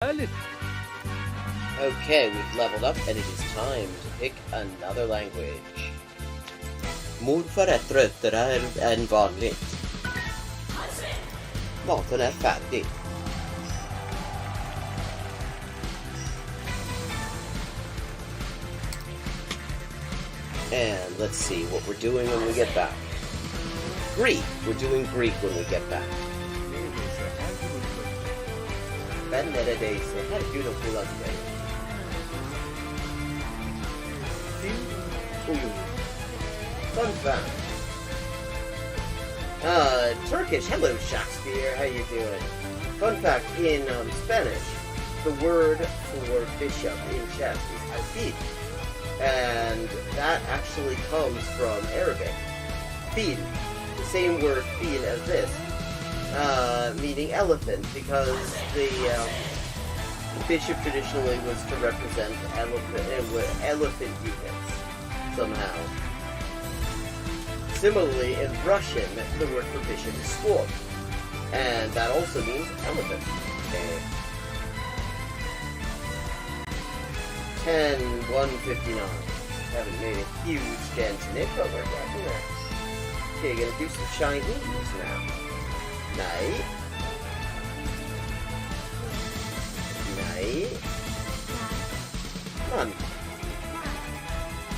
Okay, we've leveled up and it is time to pick another language. Mod för tröttare än vanligt. Maten är färdig. And let's see what we're doing when we get back. Greek. We're doing Greek when we get back. Ben neredeyse her gün okula giderim. Fun fact. Turkish. Hello, Shakespeare. How you doing? Fun fact, in Spanish, the word for bishop in chess is alfil. And that actually comes from Arabic. Fil. The same word fil as this. Meaning elephant, because the bishop traditionally was to represent elephant units somehow. Similarly, in Russian, the word for bishop is sword, and that also means elephant. Okay. 10-159. Haven't made a huge dent in it, but we're getting there. Okay, gonna do some Chinese now. Nej. Man.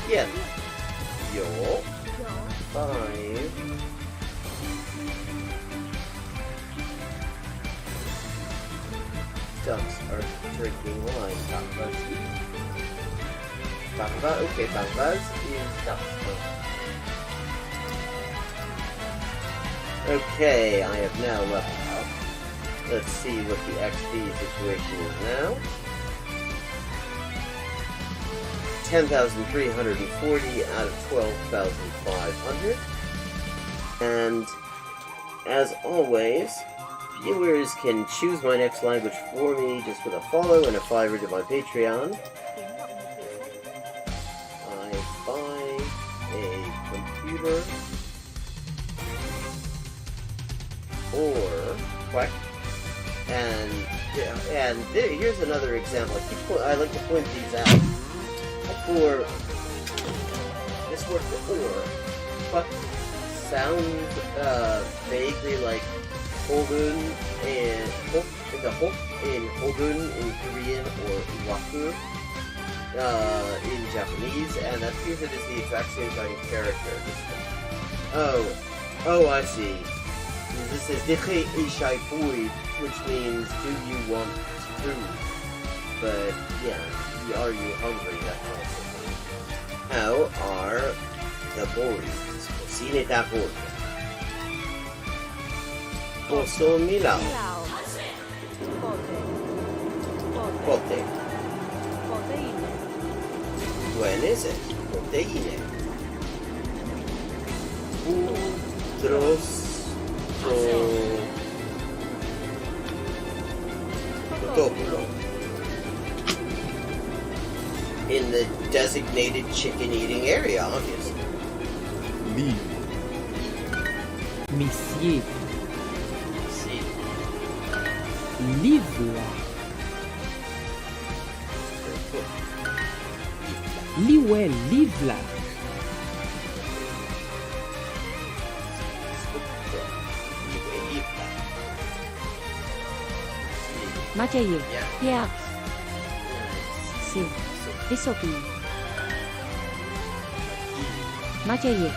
Igen. Jo. 5. Ducks are drinking wine. Bamba. Okay, Bambas is ducks. Okay, I have now leveled up. Let's see what the XP situation is now. 10,340 out of 12,500. And as always, viewers can choose my next language for me just with a follow and a $5 to my Patreon. I buy a computer. Or quack, and here's another example. I like to point these out. For this word for quack sounds vaguely like Hogun and the hop in Hogun in Korean or Waku in Japanese, and that appears it is the exact same kind of character. Oh, I see. This is Dikhe Ishai Fui, which means, do you want food? But, yeah, are you hungry? That kind of thing. How are the boys? Cocine da boya. Posso Milao. Pote. When is it? Proteine. Udros. In the designated chicken-eating area, obviously. Leave. Monsieur. Livre. Liwe, livre. 맞아요. Yeah. Sí. Eso sí. 맞아요.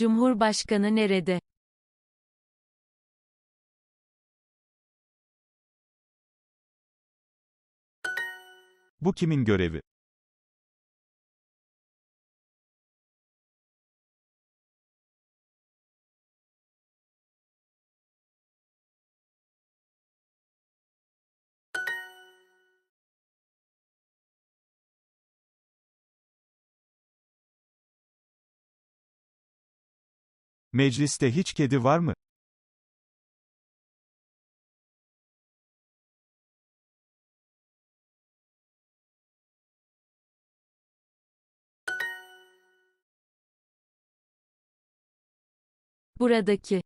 Cumhurbaşkanı nerede? Bu kimin görevi? Mecliste hiç kedi var mı? Buradaki.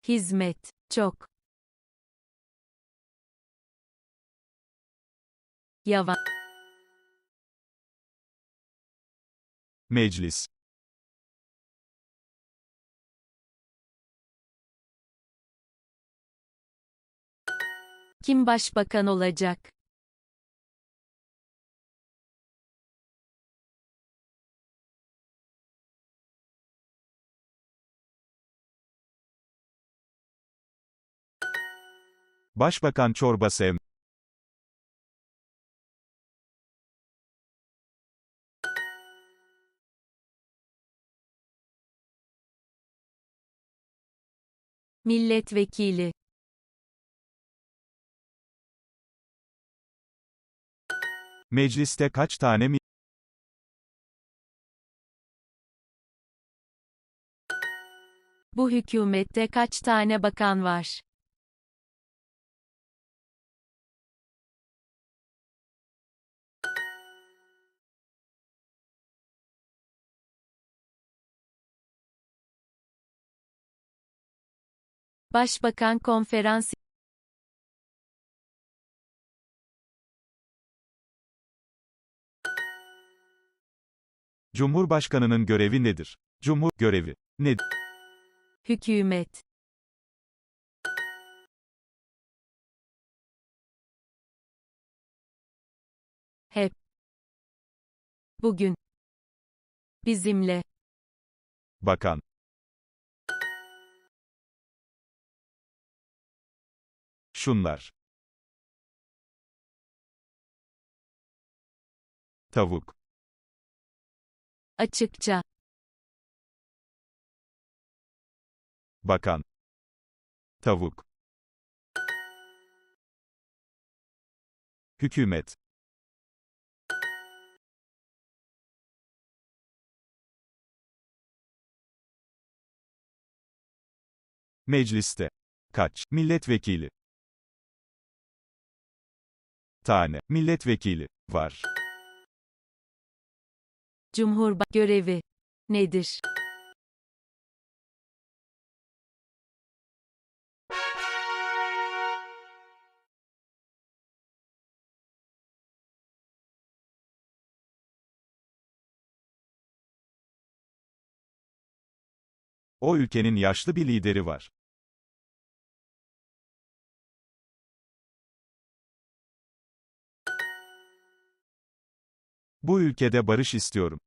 Hizmet. Çok. Yavaş. Meclis. Kim başbakan olacak? Başbakan çorba sev. Milletvekili. Mecliste kaç tane Bu hükümette kaç tane bakan var? Başbakan konferans. Cumhurbaşkanının görevi nedir? Görevi nedir? Hükümet. Hep. Bugün. Bizimle. Bakan. Şunlar. Tavuk. Açıkça. Bakan. Tavuk. Hükümet. Mecliste. Kaç milletvekili? Tane milletvekili var. Görevi. Nedir? O ülkenin yaşlı bir lideri var. Bu ülkede barış istiyorum.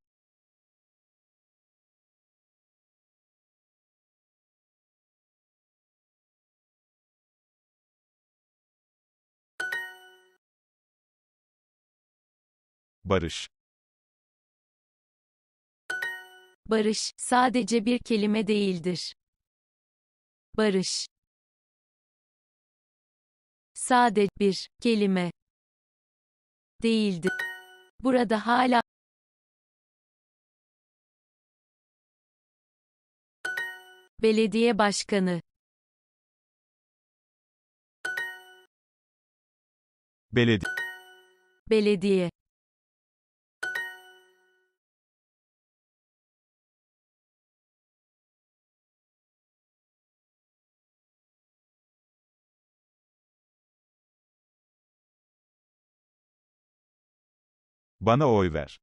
Barış. Barış, sadece bir kelime değildir. Barış. Sadece bir kelime değildir. Burada hala belediye başkanı, Belediye. belediye, Bana oy ver.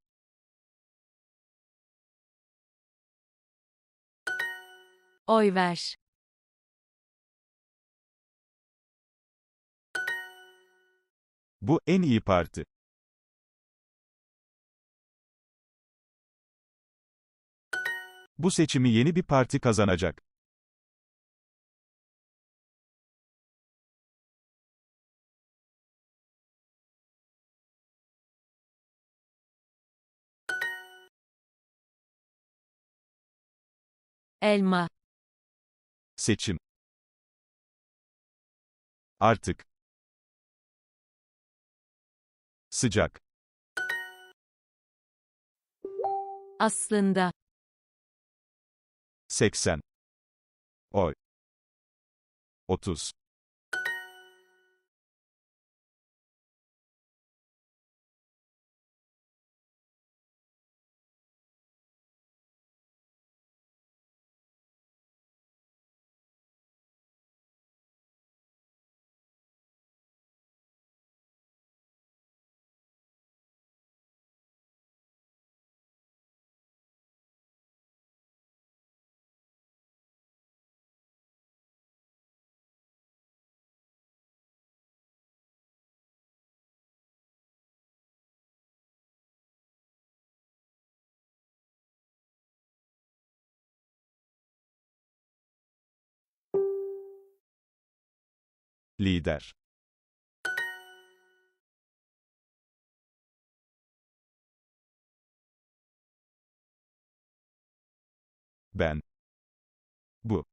oy ver. Bu en iyi parti. Bu seçimi yeni bir parti kazanacak. Elma. Seçim. Artık. Sıcak. Aslında. 80. Oy. 30. Lider. Ben. Bu.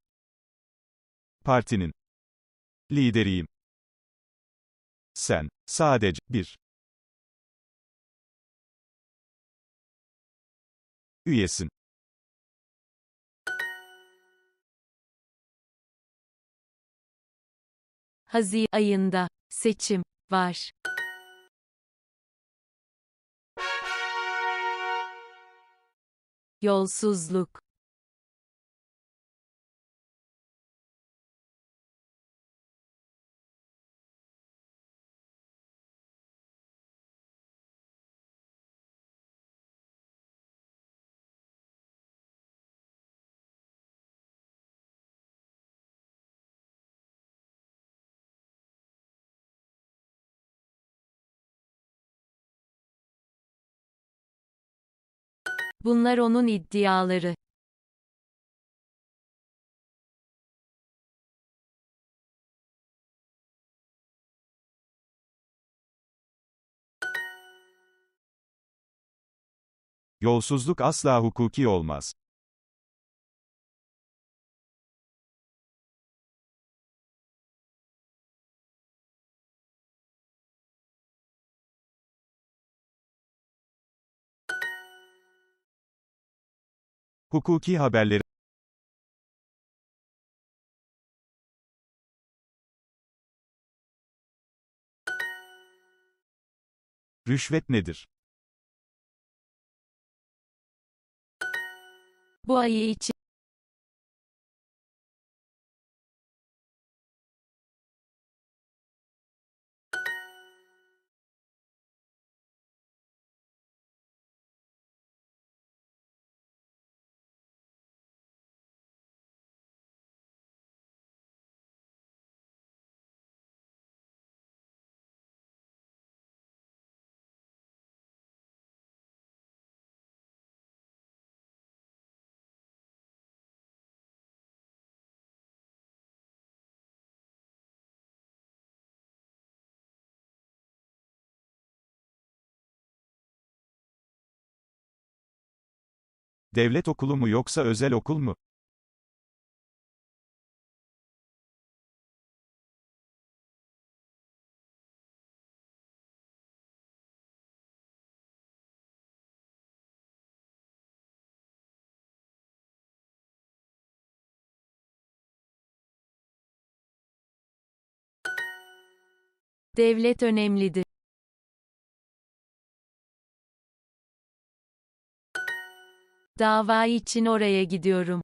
Partinin. Lideriyim. Sen. Sadece. Bir. Üyesin. Haziran ayında. Seçim. Var. Yolsuzluk. Bunlar onun iddiaları. Yolsuzluk asla hukuki olmaz. Hukuki haberleri. Rüşvet nedir? Bu ayı için. Devlet okulu mu yoksa özel okul mu? Devlet önemlidir. Dava için oraya gidiyorum.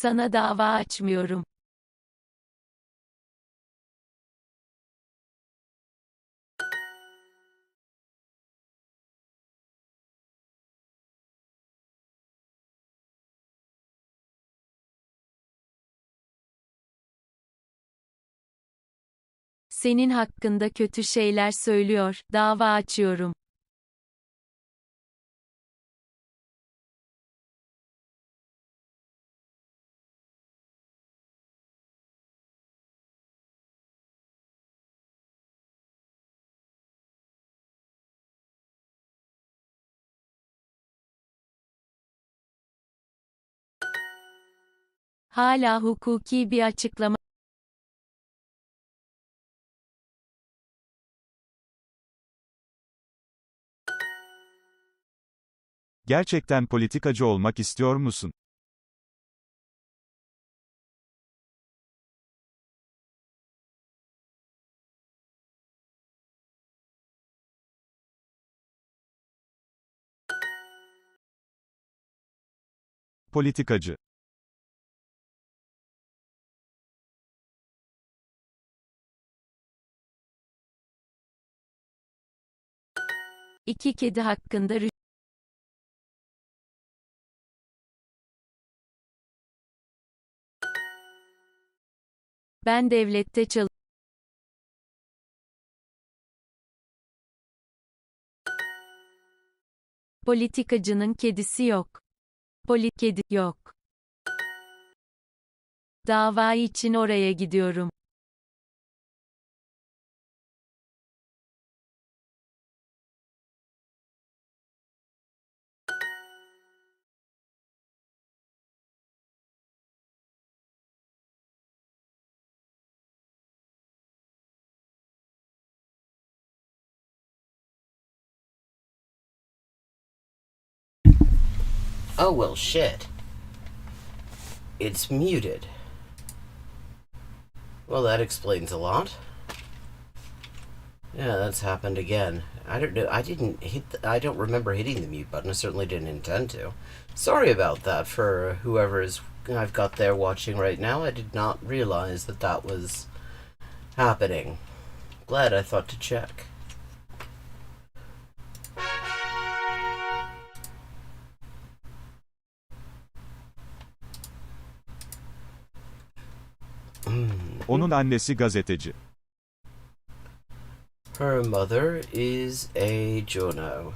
Sana dava açmıyorum. Senin hakkında kötü şeyler söylüyor, dava açıyorum. Hala hukuki bir açıklama. Gerçekten politikacı olmak istiyor musun? Politikacı. İki kedi hakkında Ben devlette Politikacının kedisi yok. Kedi yok. Dava için oraya gidiyorum. Oh, well, shit. It's muted. Well, that explains a lot. Yeah, that's happened again. I don't know. I don't remember hitting the mute button. I certainly didn't intend to. Sorry about that for whoever's I've got there watching right now. I did not realize that that was happening. Glad I thought to check. Onun annesi gazeteci. Her mother is a journo.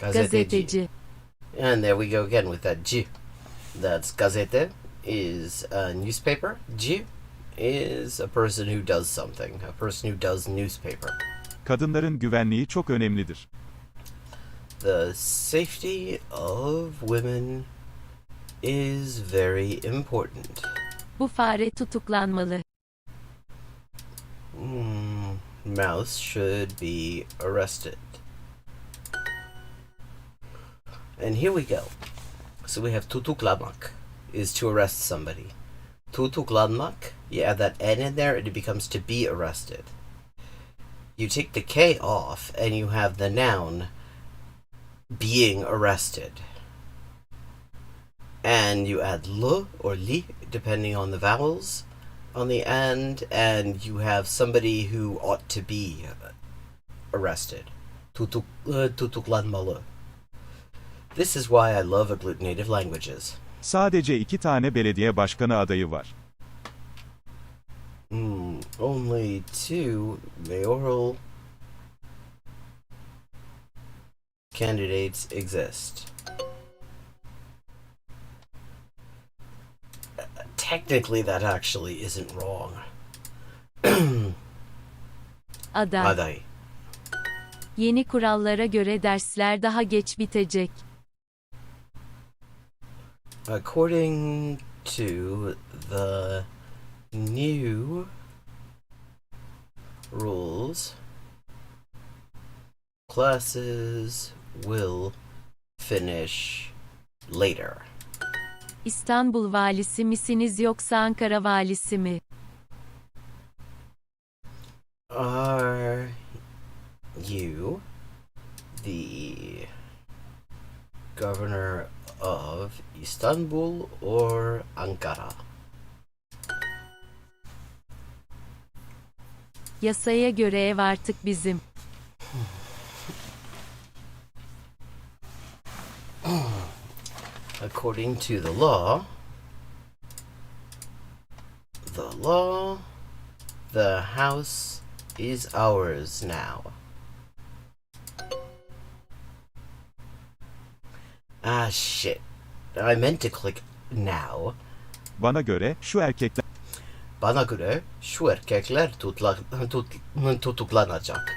Gazeteci. And there we go again with that G. That's gazete is a newspaper. G is a person who does something. A person who does newspaper. Kadınların güvenliği çok önemlidir. The safety of women is very important. Bu fare tutuklanmalı. Mouse should be arrested. And here we go. So we have tutuklanmak is to arrest somebody. Tutuklanmak, you add that N in there and it becomes to be arrested. You take the K off and you have the noun being arrested. And you add L or li, depending on the vowels on the end, and you have somebody who ought to be arrested. Tutuklanmalı. This is why I love agglutinative languages. Sadece 2 tane belediye başkanı adayı var. Only 2 mayoral candidates exist. Technically, that actually isn't wrong. Aday. Yeni kurallara göre dersler daha geç bitecek. According to the new rules, classes will finish later. İstanbul valisi misiniz yoksa Ankara valisi mi? Are you the governor of Istanbul or Ankara? Yasaya göre ev artık bizim. According to the law, law. The house is ours now. Ah, shit. I meant to click now. Bana göre şu erkekler Bana göre şu erkekler tutuklanacak.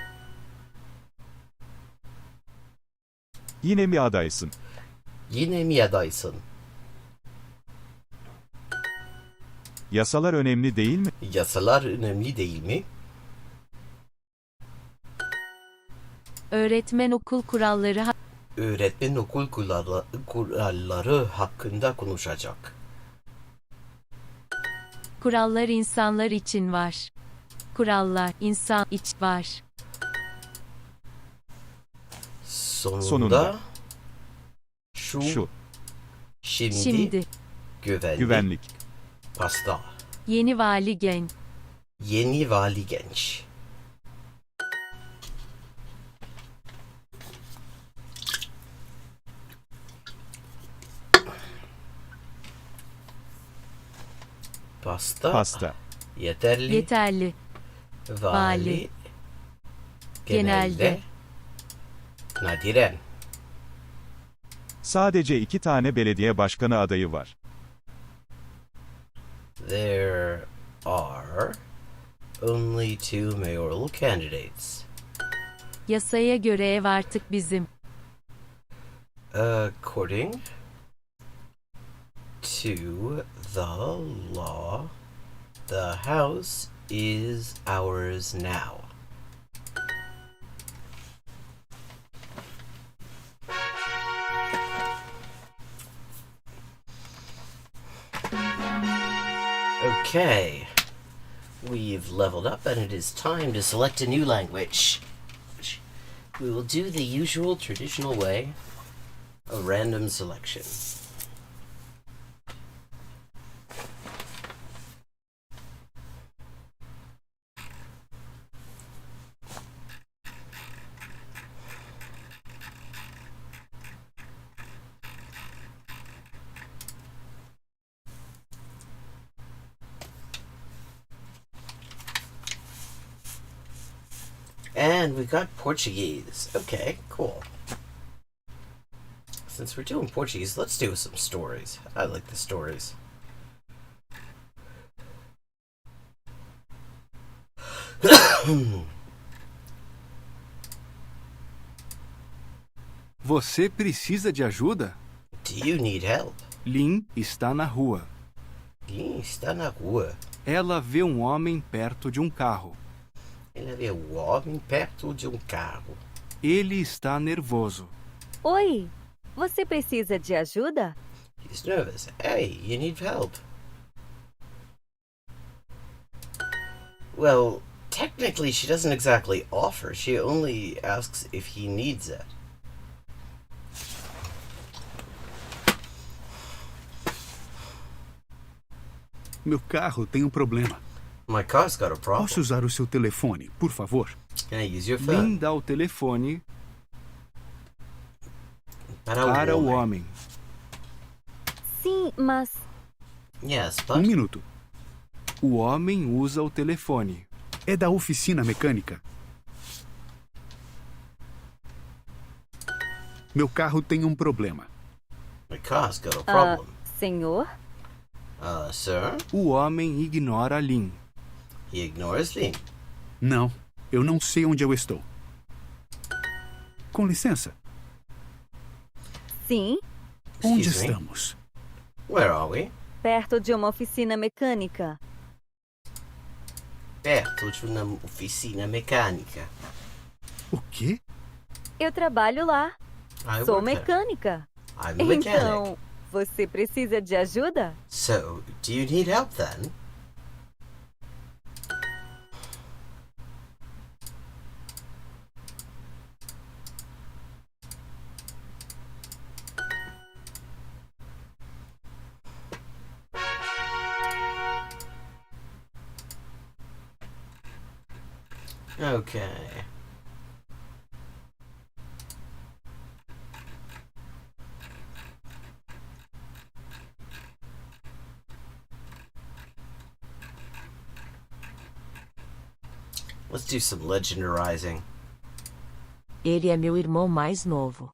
yine mi adaysın? Yine mi adaysın? Yasalar önemli değil mi? Yasalar önemli değil mi? Öğretmen okul kuralları Öğretmen okul kuralları hakkında konuşacak. kurallar insanlar için var. Kurallar insan için var. Sonunda. Şu. Şimdi. Güvenlik. Pasta. Yeni vali genç. Yeni vali genç. Pasta. Yeterli. Vali. Genelde. Nadiren. Sadece 2 tane belediye başkanı adayı var. There are only 2 mayoral candidates. Yasaya göre ev artık bizim. According to the law, the house is ours now. Okay, we've leveled up and it is time to select a new language. We will do the usual traditional way, a random selection. And we got Portuguese. Okay, cool. Since we're doing Portuguese, let's do some stories. I like the stories. Você precisa de ajuda? Do you need help? Lin está na rua. Quem está na rua? Ela vê um homem perto de um carro. Ela vê um homem perto de um carro. Ele está nervoso. Oi, você precisa de ajuda? He's nervous. Hey, you need help. Well, technically she doesn't exactly offer. She only asks if he needs it. Meu carro tem um problema. My car's got a problem. Posso usar o seu telefone, por favor? Can I use your Lin phone? dá o telefone Para o homem. Sim, mas Yes, Um but minuto. O homem usa o telefone. É da oficina mecânica. Meu carro tem um problema. my car's got a problem. senhor? Sir? O homem ignora Lin. He ignores Lin. Não, eu não sei onde eu estou. Com licença, Sim, onde Excuse me? estamos? Where are we? perto de uma oficina mecânica. Perto de uma oficina mecânica. O quê? Eu trabalho lá. I Sou work there. mecânica. I'm a mechanic. Então, você precisa de ajuda? So, do you need help then? Okay. Let's do some legendarizing. Ele é meu irmão mais novo.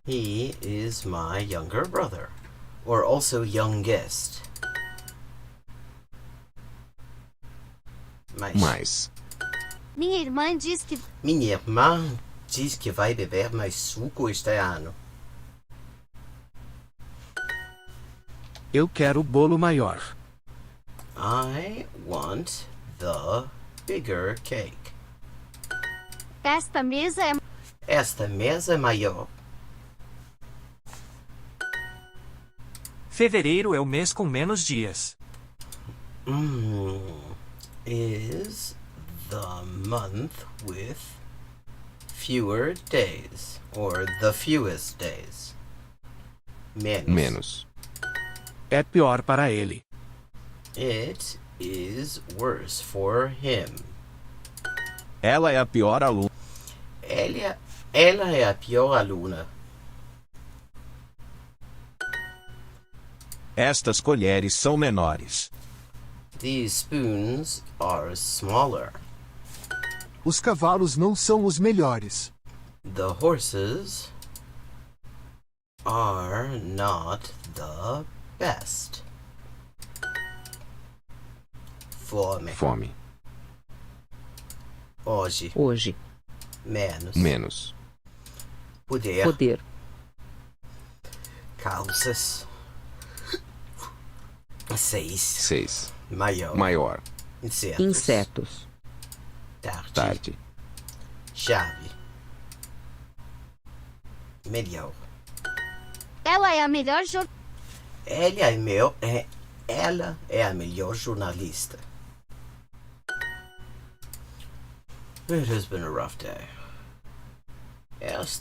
He is my younger brother, or also youngest. Mais. Minha irmã diz que Minha irmã diz que vai beber mais suco este ano. Eu quero o bolo maior. I want the bigger cake. esta mesa é Esta mesa é maior. Fevereiro é o mês com menos dias. Is the month with fewer days, or the fewest days. Menos. É pior para ele. It is worse for him. Ela é a pior aluna. Ela é a pior aluna. Estas colheres são menores. These spoons are smaller. Os cavalos não são os melhores. The horses are not the best. Fome. Hoje. Menos. Poder. Calças. 6. Maior. Insetos. Tarde. Chave. Melhor. ela é a melhor Ela é a melhor jornalista. It has been a rough day.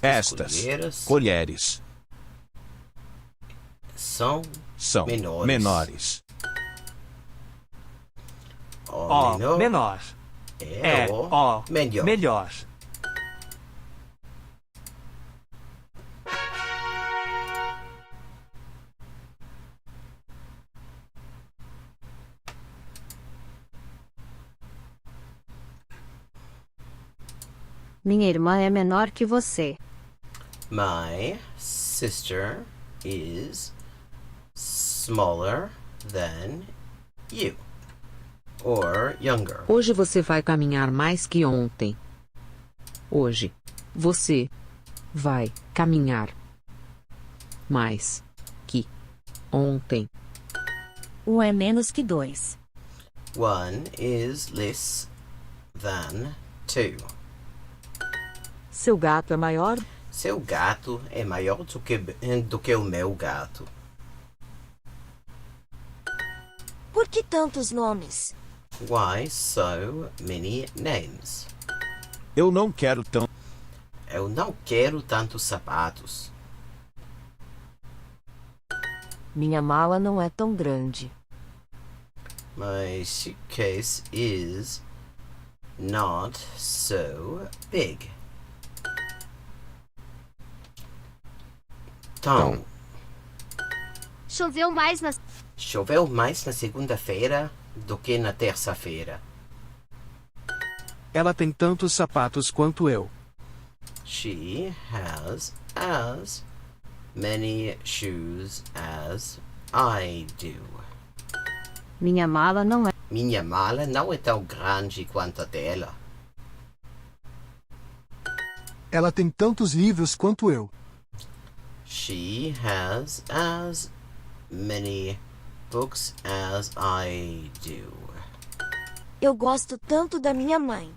Estas colheres são menores. O menor. É o melhor. Minha irmã é menor que você. My sister is smaller than you. Or younger. Hoje você vai caminhar mais que ontem. Hoje você vai caminhar mais que ontem. Um é menos que 2. One is less than two. Seu gato é maior? Seu gato é maior do que o meu gato. Por que tantos nomes? Why so many names? Eu não quero tantos sapatos. Minha mala não é tão grande. My suitcase is not so big. Então, Choveu mais na segunda-feira do que na terça-feira. Ela tem tantos sapatos quanto eu. She has as many shoes as I do. Minha mala não é tão grande quanto a dela. Ela tem tantos livros quanto eu. She has as many books as I do. Eu gosto tanto da minha mãe.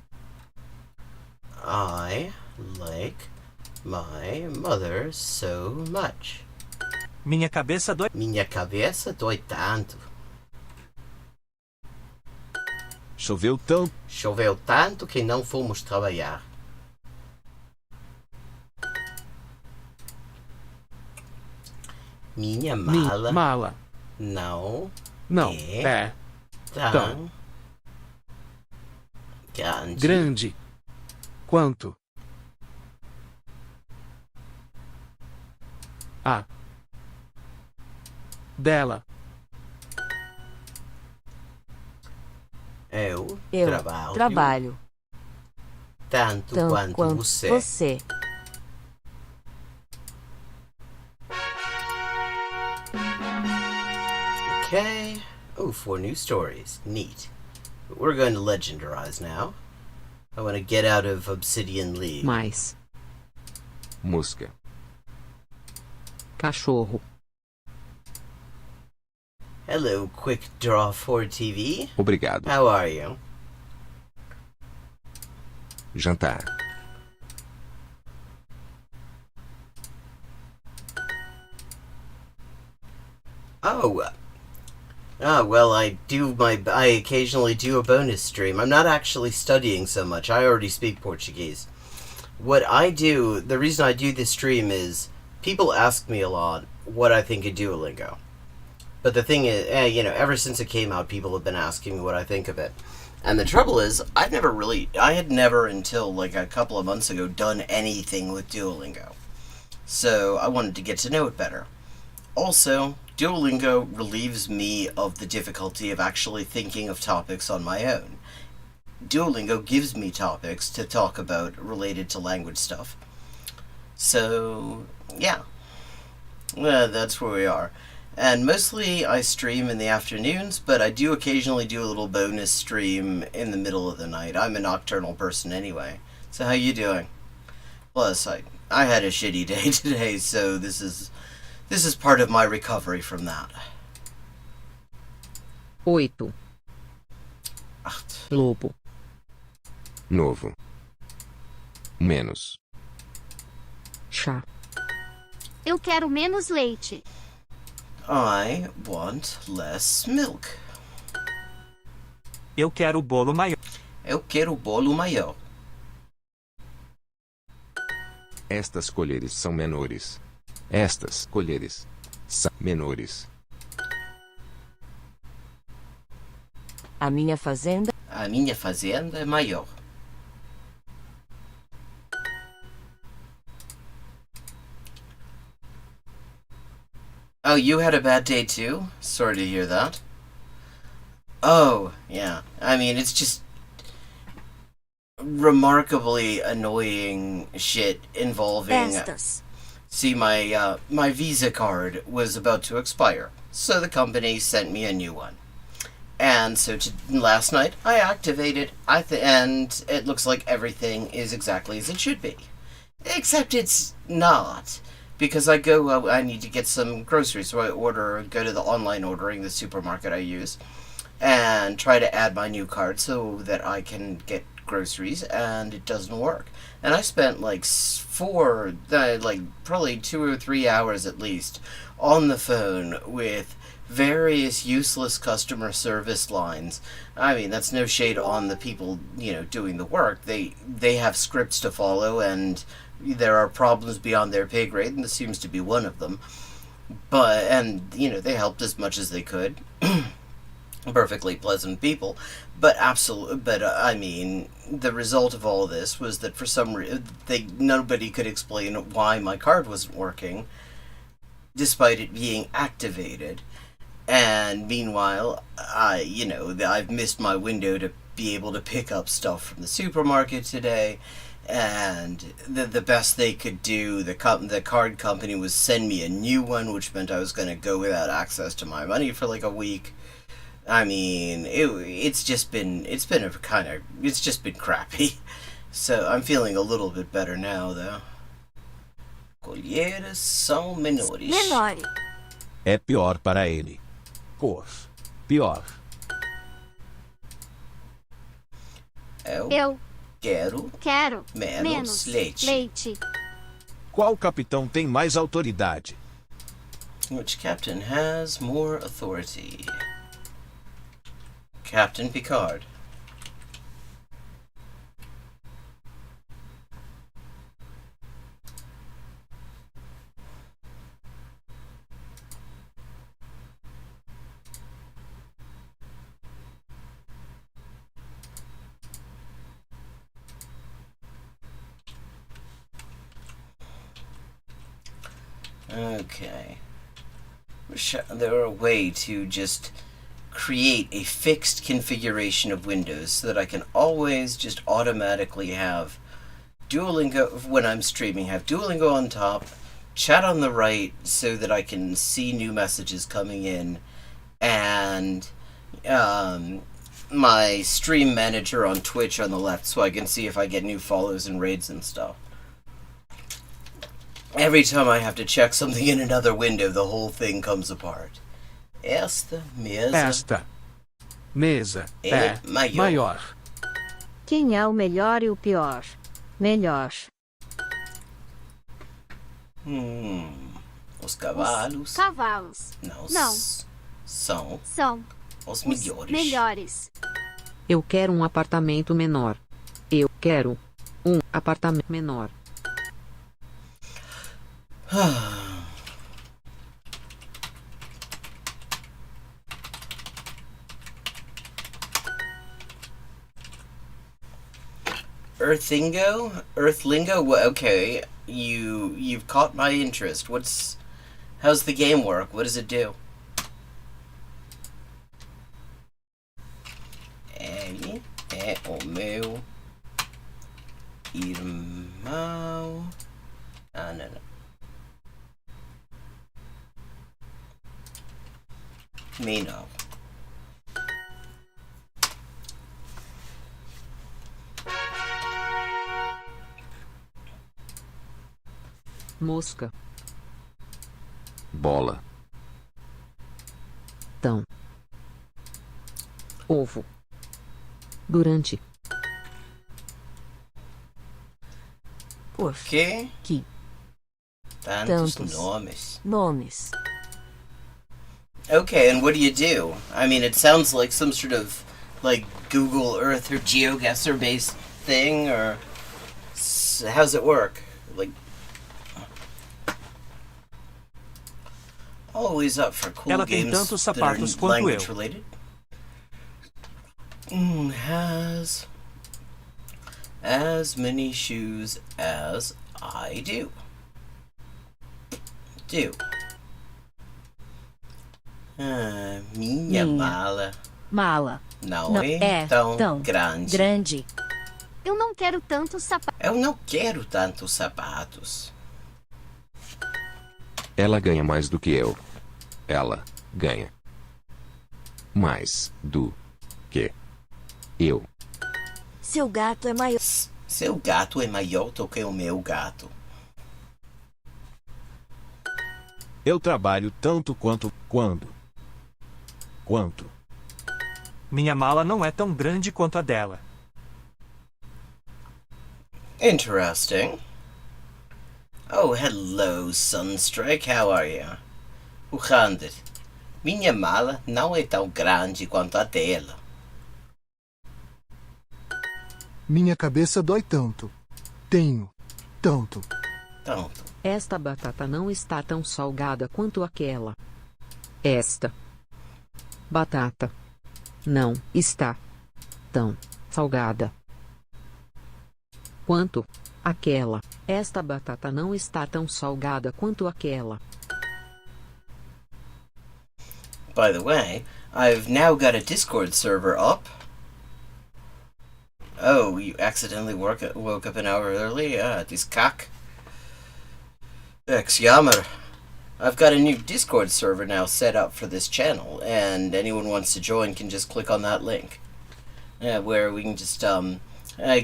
I like my mother so much. Minha cabeça dói tanto. Choveu tanto que não fomos trabalhar. Minha mala não é tão grande quanto a dela. Eu, Eu trabalho, trabalho tanto, tanto quanto, quanto você. você. Okay. Oh, 4 new stories. Neat. But we're going to legendarize now. I want to get out of Obsidian League. Mais. Mosca. Cachorro. Hello, Quick Draw 4 TV. Obrigado. How are you? Jantar. Oh. Well, I occasionally do a bonus stream. I'm not actually studying so much. I already speak Portuguese. What I do, the reason I do this stream is people ask me a lot what I think of Duolingo. But the thing is, ever since it came out, people have been asking me what I think of it. And the trouble is, I had never until like a couple of months ago done anything with Duolingo. So I wanted to get to know it better. Also, Duolingo relieves me of the difficulty of actually thinking of topics on my own. Duolingo gives me topics to talk about related to language stuff. So, yeah. Well, that's where we are. And mostly I stream in the afternoons, but I do occasionally do a little bonus stream in the middle of the night. I'm a nocturnal person anyway. So how you doing? Plus, I had a shitty day today, so this is part of my recovery from that. 8. Lobo. Novo. Menos. Chá. Eu quero menos leite. I want less milk. Eu quero bolo maior. Eu quero bolo maior. Estas colheres são menores. Estas colheres são menores. A minha fazenda A minha fazenda é maior. Oh, you had a bad day too? Sorry to hear that. Oh, yeah. I mean, it's just remarkably annoying shit involving... Estas. See, my Visa card was about to expire, so the company sent me a new one. And so last night, I activated, and it looks like everything is exactly as it should be. Except it's not. Because I need to get some groceries, so I go to the online ordering, the supermarket I use, and try to add my new card so that I can get groceries, and it doesn't work. And I spent probably 2 or 3 hours at least on the phone with various useless customer service lines. I mean, that's no shade on the people, doing the work. They have scripts to follow, and there are problems beyond their pay grade, and this seems to be one of them. They helped as much as they could. Perfectly pleasant people, but I mean, the result of all this was that for some reason nobody could explain why my card wasn't working, despite it being activated. And meanwhile, I've missed my window to be able to pick up stuff from the supermarket today. And the best they could do, the card company, was send me a new one, which meant I was going to go without access to my money for like a week. I mean, it's just been crappy. So I'm feeling a little bit better now, though. Colheres são menores. Menores. É pior para ele. Cor. Pior. Eu quero menos leite. Qual capitão tem mais autoridade? Which captain has more authority? Captain Picard. Okay. Wish there were a way to just create a fixed configuration of Windows so that I can always just automatically have Duolingo, when I'm streaming, have Duolingo on top, chat on the right so that I can see new messages coming in, and my stream manager on Twitch on the left so I can see if I get new follows and raids and stuff. Every time I have to check something in another window, the whole thing comes apart. Esta Esta mesa é maior. Quem é o melhor e o pior? Melhor. Os cavalos. Cavalos. Não. São os melhores. Melhores. Eu quero um apartamento menor. Eu quero um apartamento menor. Earthlingo? Okay, you've caught my interest. How's the game work? What does it do? Ele é o meu irmão. Não. Me não. Mosca. Bola. Tão. Ovo. Durante. Por quê? Que. Tantos Tantos. nomes. Okay, and what do? I mean, it sounds like some sort of, like, Google Earth or GeoGuessr-based thing, or how's it work? Like, always up for cool Ela tem games tantos that are sapatos quanto eu. language related. Has as many shoes as I do. Minha mala Mala. não é tão grande. Eu não quero tantos sapatos. Eu não quero tantos sapatos. Ela ganha mais do que eu. Ela ganha mais do que eu. Seu gato é maior. Seu gato é maior do que o meu gato. Eu trabalho tanto quanto Minha mala não é tão grande quanto a dela. Interesting. Oh, hello, Sunstrike. How are you? O Rander. Minha mala não é tão grande quanto a dela. Minha cabeça dói tanto. Tenho tanto. Esta batata não está tão salgada quanto aquela. Esta batata não está tão salgada quanto aquela. Esta batata não está tão salgada quanto aquela. By the way, I've now got a Discord server up. Oh, you accidentally woke up an hour early? This cock. Jammer. I've got a new Discord server now set up for this channel, and anyone who wants to join can just click on that link. Where we can just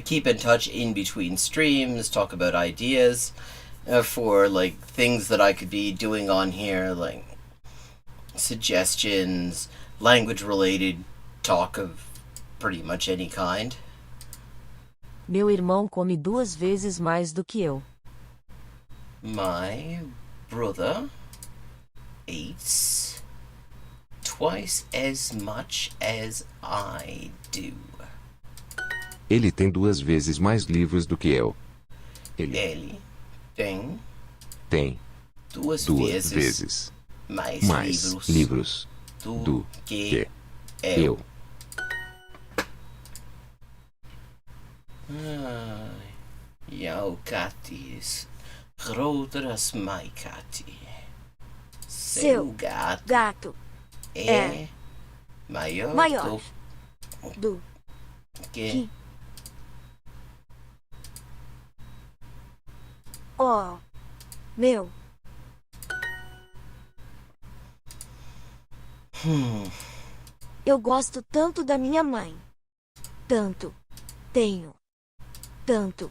keep in touch in between streams, talk about ideas for like things that I could be doing on here, like suggestions, language related talk of pretty much any kind. Meu irmão come 2 vezes mais do que eu. My brother eats twice as much as I do. Ele tem 2 vezes mais livros do que eu. Ele tem duas 2 vezes vezes mais livros do que eu. Jouw kat is groter as my kat. Seu gato é Maior. Maior. Do Que. que. Oh, meu. Eu gosto tanto da minha mãe. Tanto. Tenho. Tanto.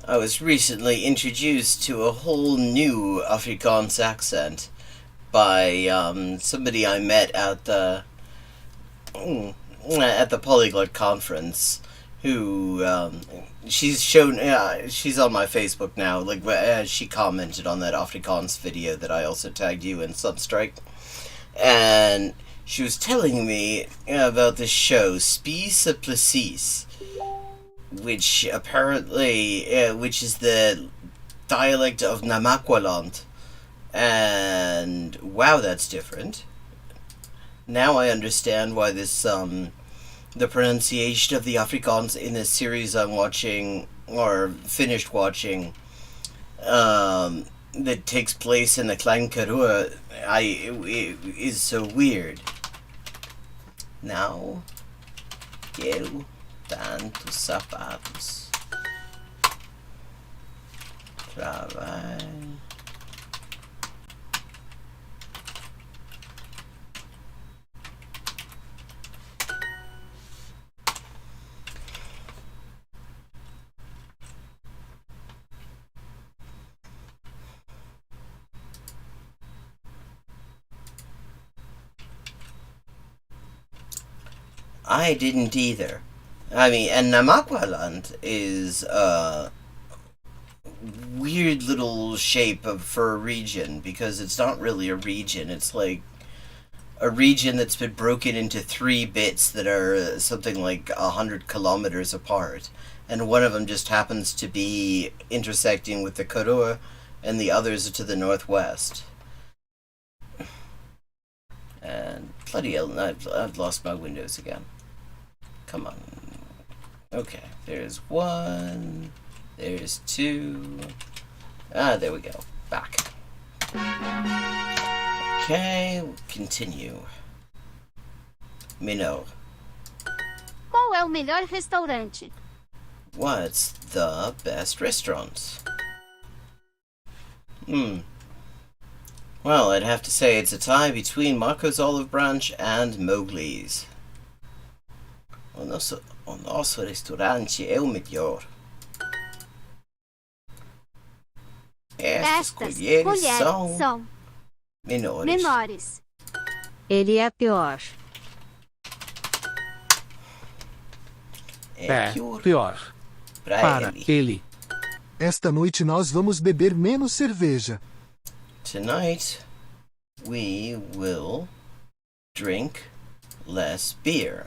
I was recently introduced to a whole new Afrikaans accent by somebody I met at the Polyglot conference. Who she's shown? She's on my Facebook now. Like she commented on that Afrikaans video that I also tagged you in, Sunstrike, and she was telling me about this show, Spies Precies, which apparently, which is the dialect of Namakwaland, and wow, that's different. Now I understand why this the pronunciation of the Afrikaans in this series I'm watching, or finished watching, that takes place in the Klein Karoo, is so weird. Now, quero tantos sapatos. Trabalho. I didn't either. I mean, and Namakwaland is a weird little shape for a region, because it's not really a region. It's like a region that's been broken into 3 bits that are something like 100 kilometers apart, and one of them just happens to be intersecting with the Karoo, and the others are to the northwest. And bloody hell, I've lost my windows again. Come on. Okay, there's 1. There's 2. There we go. Back. Okay, we'll continue. Minot. Qual é o melhor restaurante? What's the best restaurant? Well, I'd have to say it's a tie between Marco's Olive Branch and Mowgli's. O nosso restaurante é o melhor. Estas colheres são menores. Ele é pior. É pior para ele. Esta noite nós vamos beber menos cerveja. Tonight we will drink less beer.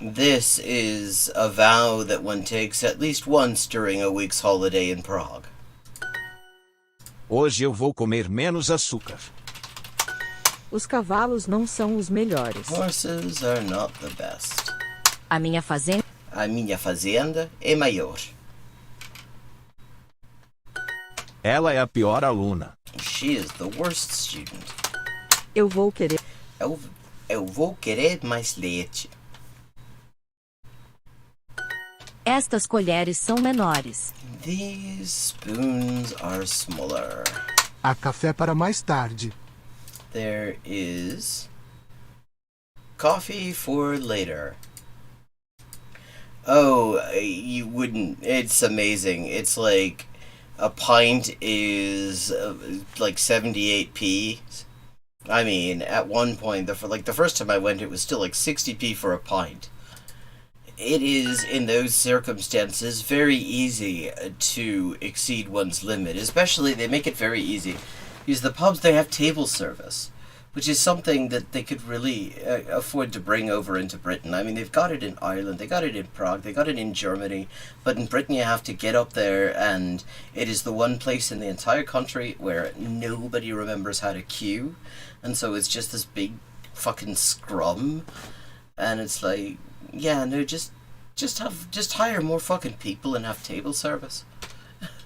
This is a vow that one takes at least once during a week's holiday in Prague. Hoje eu vou comer menos açúcar. Os cavalos não são os melhores. Horses are not the best. A minha fazenda é maior. Ela é a pior aluna. She is the worst student. Eu vou querer mais leite. Estas colheres são menores. These spoons are smaller. Há café para mais tarde. There is coffee for later. Oh, you wouldn't. It's amazing. It's like a pint is like 78p. I mean, at one point, the first time I went, it was still like 60p for a pint. It is, in those circumstances, very easy to exceed one's limit. Especially, they make it very easy. Because the pubs, they have table service, which is something that they could really afford to bring over into Britain. I mean, they've got it in Ireland, they got it in Prague, they got it in Germany, but in Britain you have to get up there, and it is the one place in the entire country where nobody remembers how to queue, and so it's just this big fucking scrum, and it's like, yeah, no, just hire more fucking people and have table service.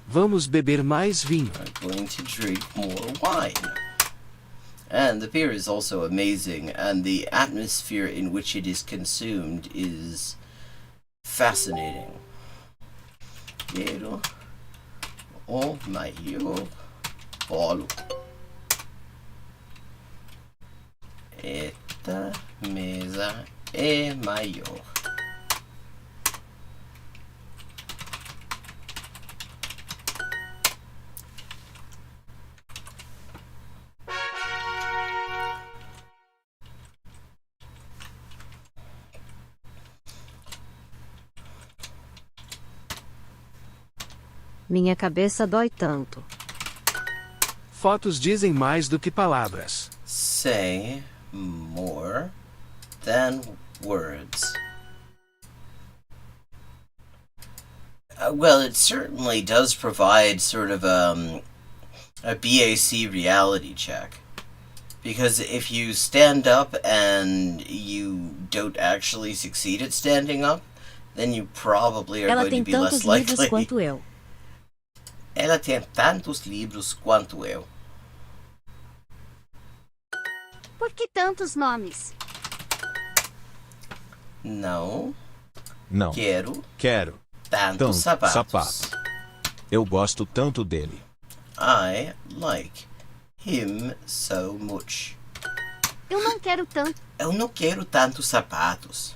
Vamos beber mais vinho. I'm going to drink more wine. And the beer is also amazing, and the atmosphere in which it is consumed is fascinating. Quero o maior bolo. Esta mesa é maior. Minha cabeça dói tanto. Fotos dizem mais do que palavras. Say more than words. Well, it certainly does provide sort of a BAC reality check. Because if you stand up and you don't actually succeed at standing up, then you probably are Ela going tem to be less tantos livros likely. quanto eu. Ela tem tantos livros quanto eu. Por que tantos nomes? Não Não. quero Quero. tantos sapatos. Sapato. Eu gosto tanto dele. I like him so much. Eu não quero tanto. Eu não quero tantos sapatos.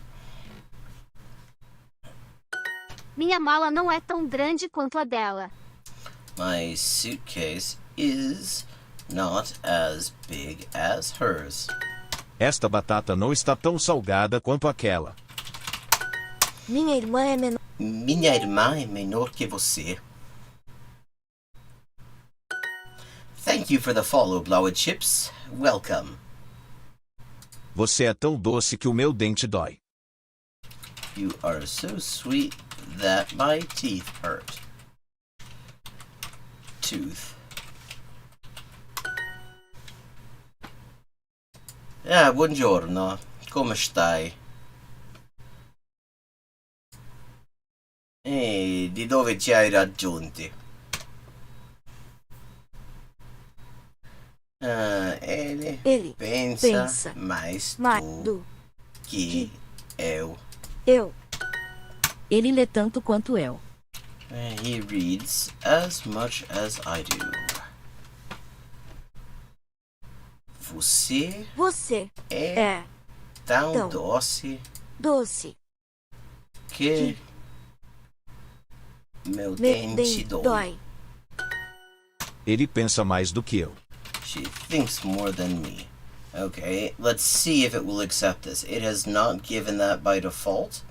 Minha mala não é tão grande quanto a dela. My suitcase is not as big as hers. Esta batata não está tão salgada quanto aquela. Minha irmã é menor. Minha irmã é menor que você. Thank you for the follow, Blower Chips. Welcome. Você é tão doce que o meu dente dói. You are so sweet that my teeth hurt. Tooth. Ah, buongiorno. Come stai? E di dove ci hai raggiunti? Ele pensa mais do que eu. Ele lê tanto quanto eu. He reads as much as I do. Você é tão doce que meu dente dói. Ele pensa mais do que eu. She thinks more than me. Okay, let's see if it will accept this. It has not given that by default.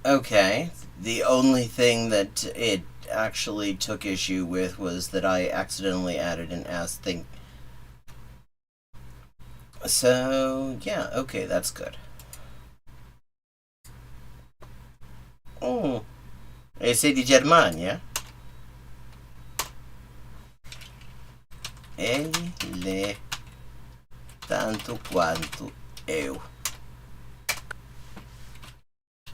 Okay, the only thing that it actually took issue with was that I accidentally added an as thing. So, yeah, okay, that's good. Oh, e sei di Germania? Ele lê tanto quanto eu.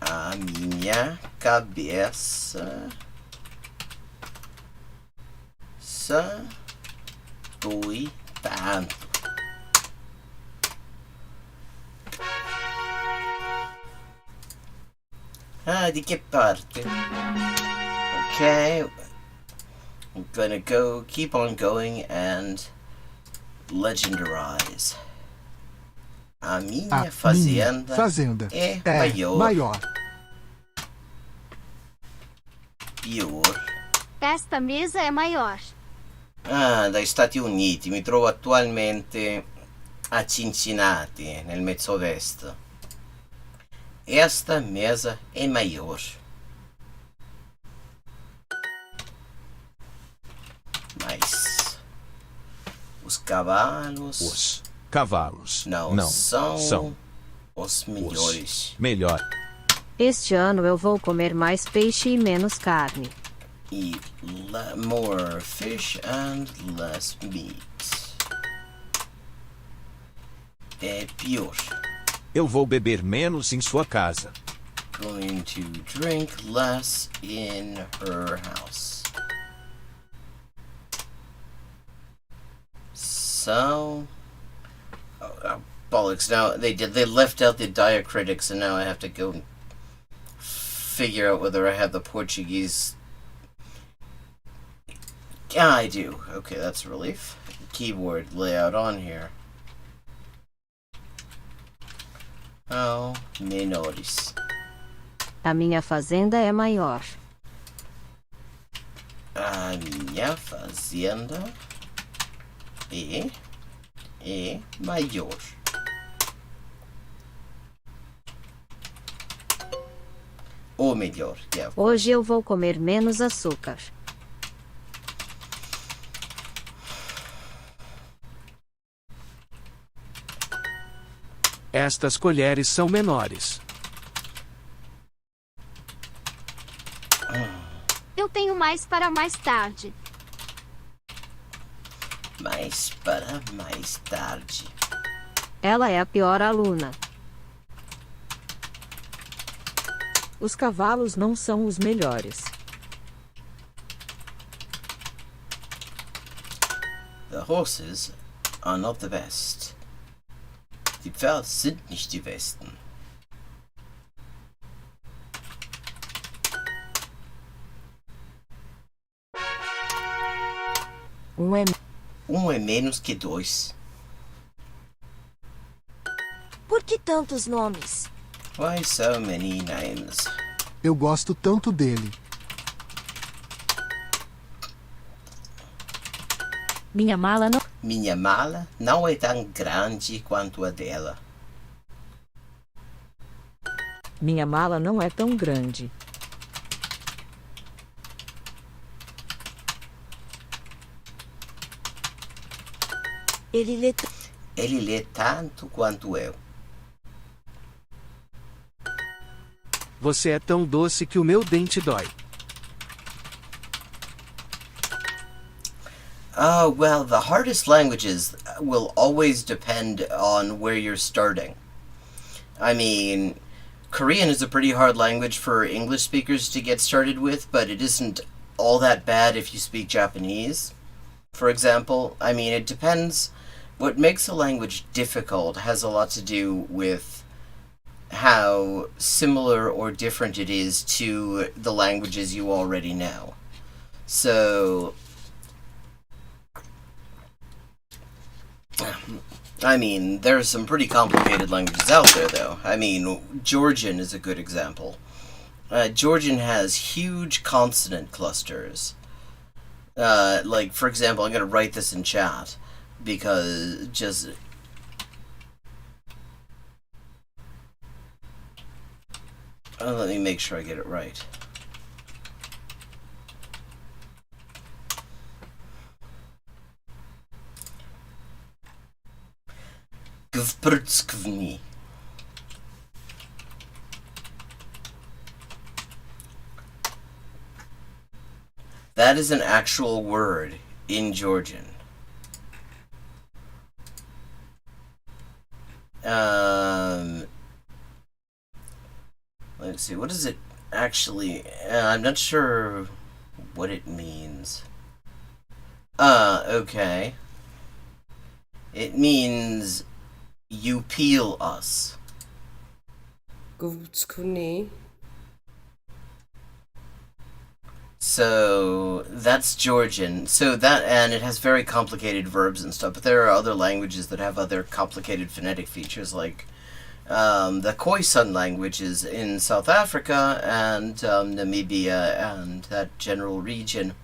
A minha cabeça dói tanto. Ah, di che parte? Okay. I'm gonna keep on going and legendarize. A minha fazenda é maior. Pior. Esta mesa é maior. Ah, dagli Stati Uniti. Mi trovo attualmente a Cincinnati, nel Mezzovest. Esta mesa é maior. Mas os cavalos não são os melhores. Melhor. Este ano eu vou comer mais peixe e menos carne. Eat more fish and less meat. É pior. Eu vou beber menos em sua casa. Going to drink less in her house. So, bollocks! Now they left out the diacritics, and now I have to go figure out whether I have the Portuguese. Yeah, I do. Okay, that's a relief. Keyboard layout on here. Oh, menores. A minha fazenda é maior. A minha fazenda é maior. Ou melhor, yeah. Hoje eu vou comer menos açúcar. Estas colheres são menores. Eu tenho mais para mais tarde. Mais para mais tarde. Ela é a pior aluna. Os cavalos não são os melhores. The horses are not the best. Die Pferde sind nicht die besten. Um é menos que dois. Por que tantos nomes? Why so many names? Eu gosto tanto dele. Minha mala não é tão grande quanto a dela. Minha mala não é tão grande. Ele lê tanto quanto eu. Você é tão doce que o meu dente dói. Oh, well, the hardest languages will always depend on where you're starting. I mean, Korean is a pretty hard language for English speakers to get started with, but it isn't all that bad if you speak Japanese, for example. I mean, it depends. What makes a language difficult has a lot to do with how similar or different it is to the languages you already know. So, I mean, there are some pretty complicated languages out there, though. I mean, Georgian is a good example. Georgian has huge consonant clusters. Like, for example, I'm going to write this in chat, because just... let me make sure I get it right. Gvprtskvni. That is an actual word in Georgian. Let's see, what does it actually... I'm not sure what it means. Okay. It means you peel us. So that's Georgian. So that, and it has very complicated verbs and stuff, but there are other languages that have other complicated phonetic features, like the Khoisan languages in South Africa and Namibia and that general region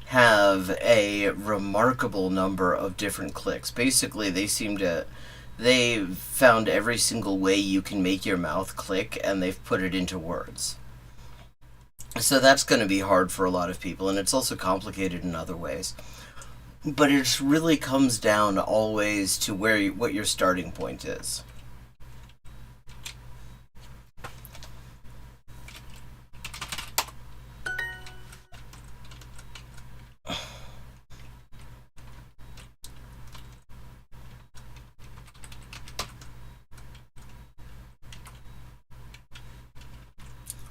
have a remarkable number of different clicks. Basically, they found every single way you can make your mouth click, and they've put it into words. So that's going to be hard for a lot of people, and it's also complicated in other ways. But it really comes down always to what your starting point is.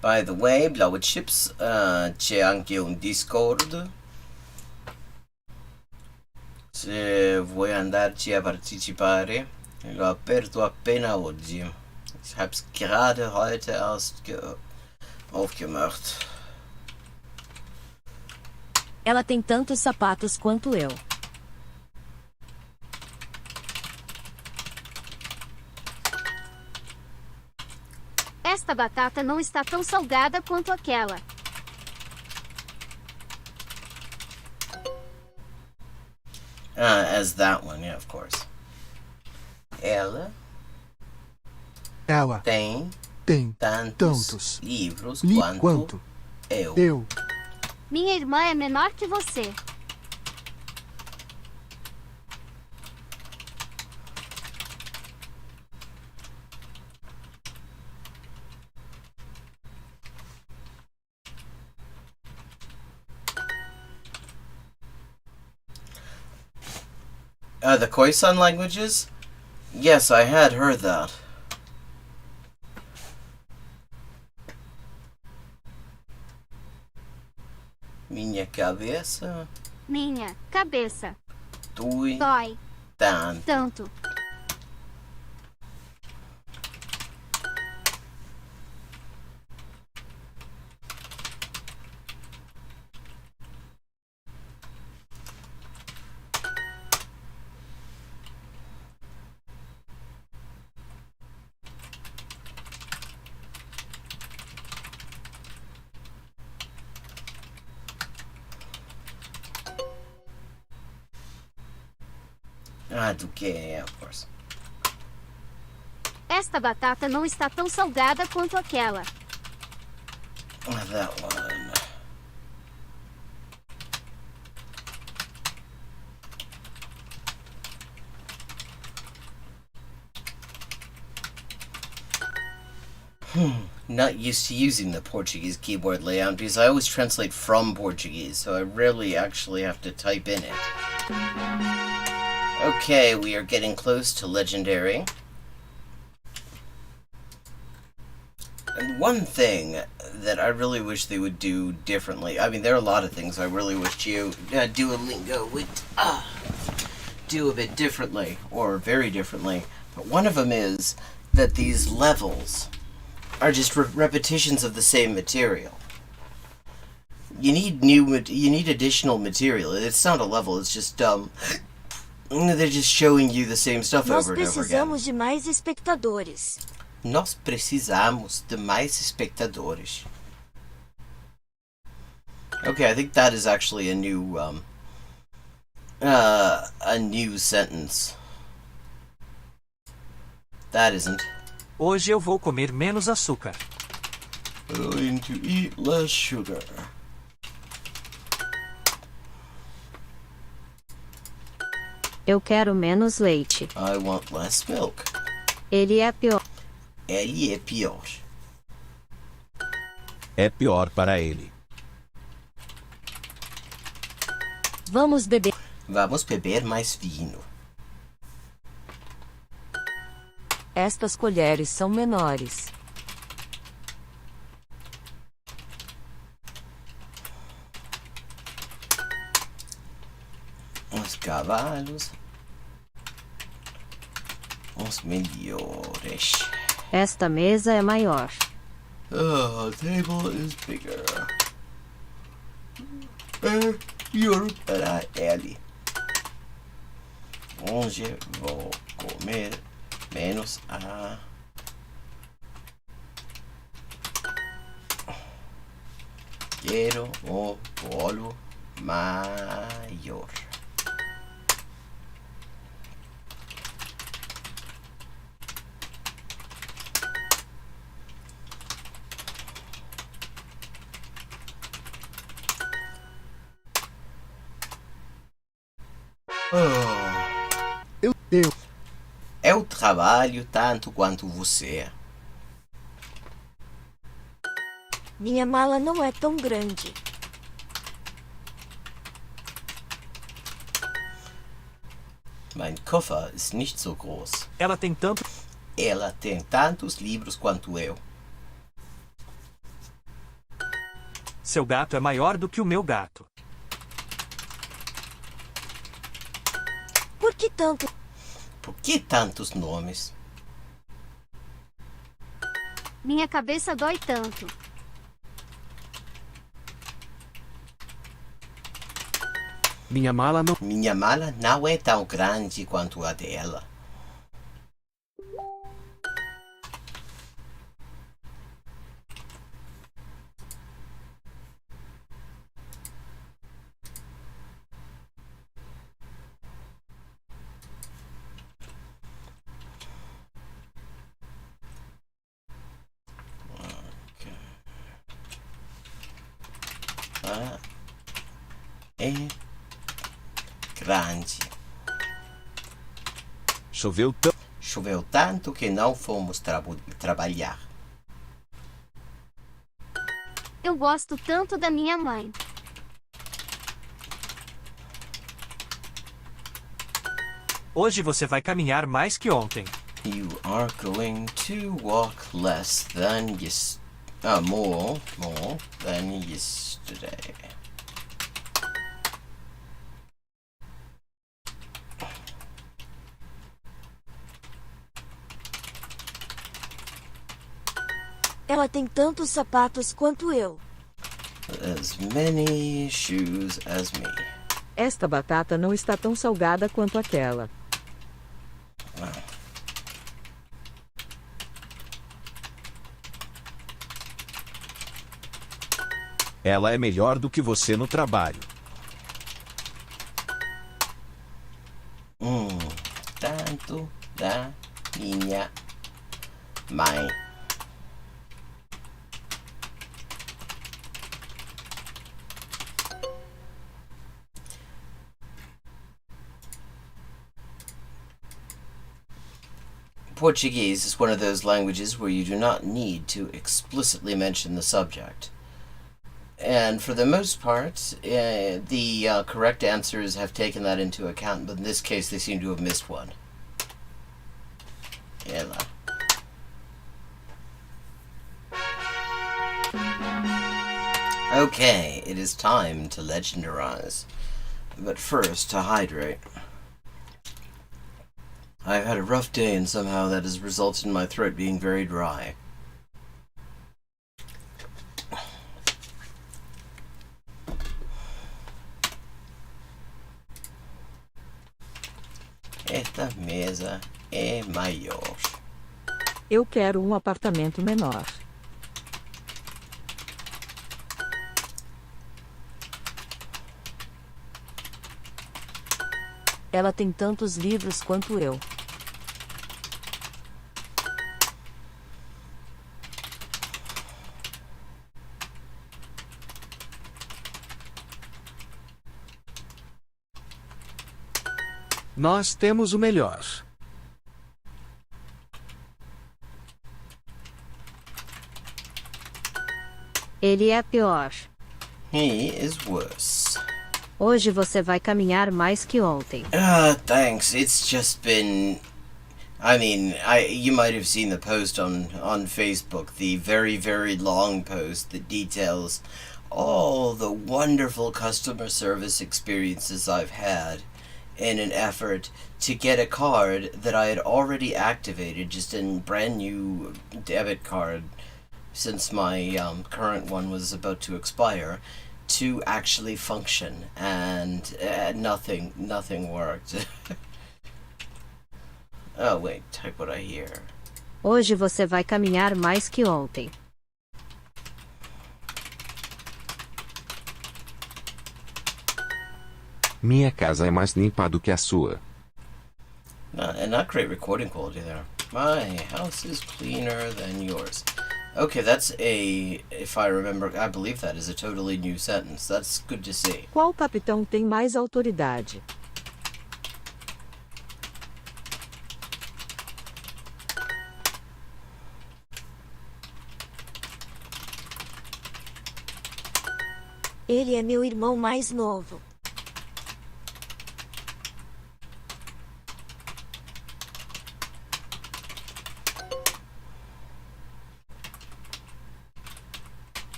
By the way, Blood Chips, c'è anche un Discord. Se Se vuoi andarci a partecipare, l'ho aperto appena oggi. Ich hab's gerade heute erst aufgemacht. Ela tem tantos sapatos quanto eu. Esta batata não está tão salgada quanto aquela. As that one, yeah, of course. Ela tem tantos livros quanto eu. Minha irmã é menor que você. The Khoisan languages? Yes, I had heard that. Minha cabeça dói tanto. Do que, yeah, of course. Esta batata não está tão salgada quanto aquela. That one. Not used to using the Portuguese keyboard layout because I always translate from Portuguese, so I rarely actually have to type in it. Okay, we are getting close to legendary. And one thing that I really wish they would do differently, I mean, there are a lot of things I really wish Duolingo would do a bit differently, or very differently, but one of them is that these levels are just repetitions of the same material. You need additional material. It's not a level, it's just they're just showing you the same stuff over and over again. Nós precisamos de mais espectadores. Nós precisamos de mais espectadores. Okay, I think that is actually a new sentence. That isn't. Hoje eu vou comer menos açúcar. Going to eat less sugar. Eu quero menos leite. I want less milk. Ele é pior. Ele é pior. É pior para ele. Vamos beber. Vamos beber mais vinho. Estas colheres são menores. Os cavalos. Os melhores. Esta mesa é maior. The table is bigger. Pior para ele. Hoje vou comer menos a... Quero um bolo maior. Eu trabalho tanto quanto você. Minha mala não é tão grande. Mein Koffer ist nicht so groß. Ela tem tantos livros quanto eu. Seu gato é maior do que o meu gato. que tanto? Por que tantos nomes? Minha cabeça dói tanto. Minha mala não é tão grande quanto a dela. É grande. Choveu tanto que não fomos trabalhar. Eu gosto tanto da minha mãe. Hoje você vai caminhar mais que ontem. You are going to walk less than more than yesterday. Ela tem tantos sapatos quanto eu. As many shoes as me. Esta batata não está tão salgada quanto aquela. Ela é melhor do que você no trabalho. Tanto da minha mãe. Portuguese is one of those languages where you do not need to explicitly mention the subject. And for the most part, the correct answers have taken that into account, but in this case they seem to have missed one. Ela. Okay, it is time to legendarize. But first, to hydrate. I've had a rough day and somehow that has resulted in my throat being very dry. Esta mesa é maior. Eu quero um apartamento menor. Ela tem tantos livros quanto eu. Nós temos o melhor. Ele é pior. He is worse. Hoje você vai caminhar mais que ontem. Thanks. It's just been... you might have seen the post on Facebook, the very, very long post that details all the wonderful customer service experiences I've had in an effort to get a card that I had already activated, just a brand new debit card, since my current one was about to expire, to actually function, and nothing worked. Oh wait, type what I hear. Hoje você vai caminhar mais que ontem. Minha casa é mais limpa do que a sua. Not great recording quality there. My house is cleaner than yours. Okay, that's if I remember, I believe that is a totally new sentence. That's good to see. Qual capitão tem mais autoridade? Ele é meu irmão mais novo.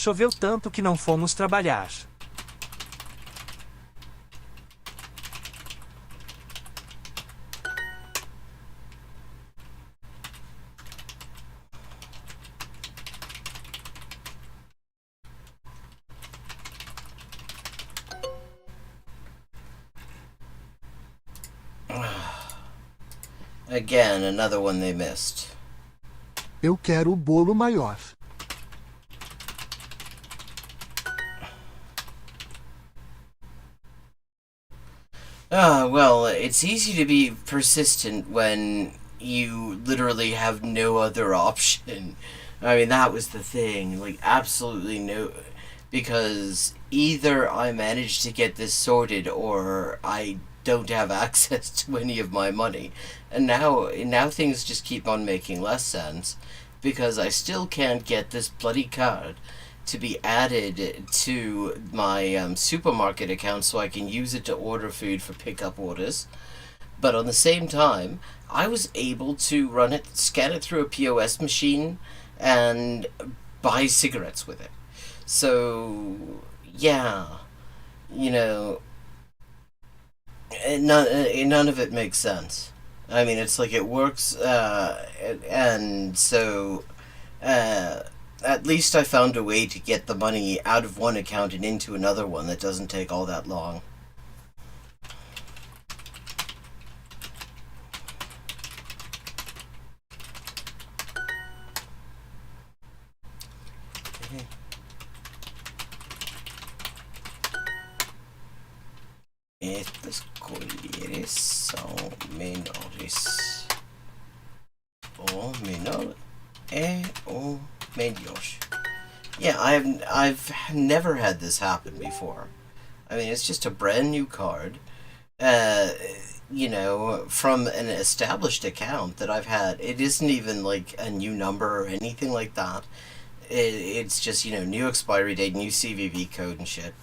choveu tanto que não fomos trabalhar. Again, another one they missed. Eu quero o bolo maior. Well, it's easy to be persistent when you literally have no other option. I mean, that was the thing. Like, absolutely no... Because either I manage to get this sorted or I don't have access to any of my money. And now things just keep on making less sense. Because I still can't get this bloody card to be added to my supermarket account so I can use it to order food for pickup orders. But on the same time, I was able to scan it through a POS machine, and buy cigarettes with it. So, yeah, you know, none of it makes sense. I mean, it's like it works, and so, at least I found a way to get the money out of one account and into another one that doesn't take all that long. Estas colheres são menores. O menor é o melhor. Yeah, I've never had this happen before. I mean, it's just a brand new card, you know, from an established account that I've had. It isn't even like a new number or anything like that. It's just, you know, new expiry date, new CVV code and shit.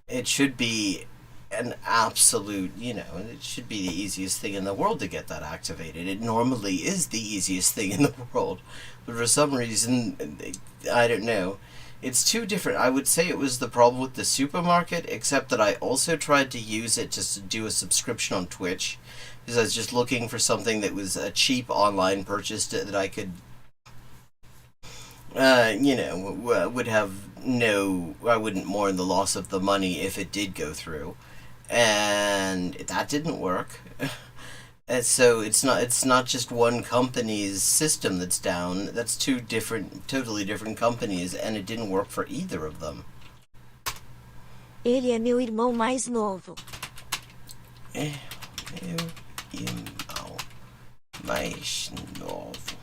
It should be an absolute, you know, it should be the easiest thing in the world to get that activated. It normally is the easiest thing in the world, but for some reason, I don't know. It's two different. I would say it was the problem with the supermarket, except that I also tried to use it to do a subscription on Twitch, because I was just looking for something that was a cheap online purchase that I could, you know, would have I wouldn't mourn the loss of the money if it did go through. And that didn't work. And so it's not just one company's system that's down. That's two totally different companies, and it didn't work for either of them. Ele é meu irmão mais novo. É meu irmão mais novo.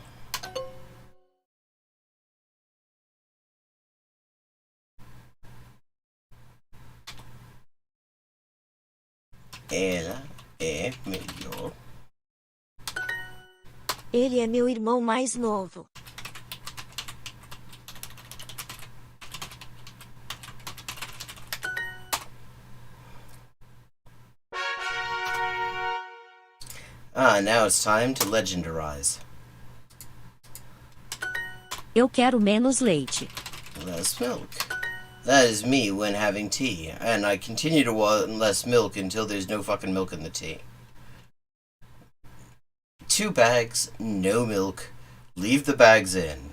Ela é melhor. Ele é meu irmão mais novo. Now it's time to legendarize. Eu quero menos leite. Less milk. That is me when having tea, and I continue to want less milk until there's no fucking milk in the tea. 2 bags, no milk. Leave the bags in.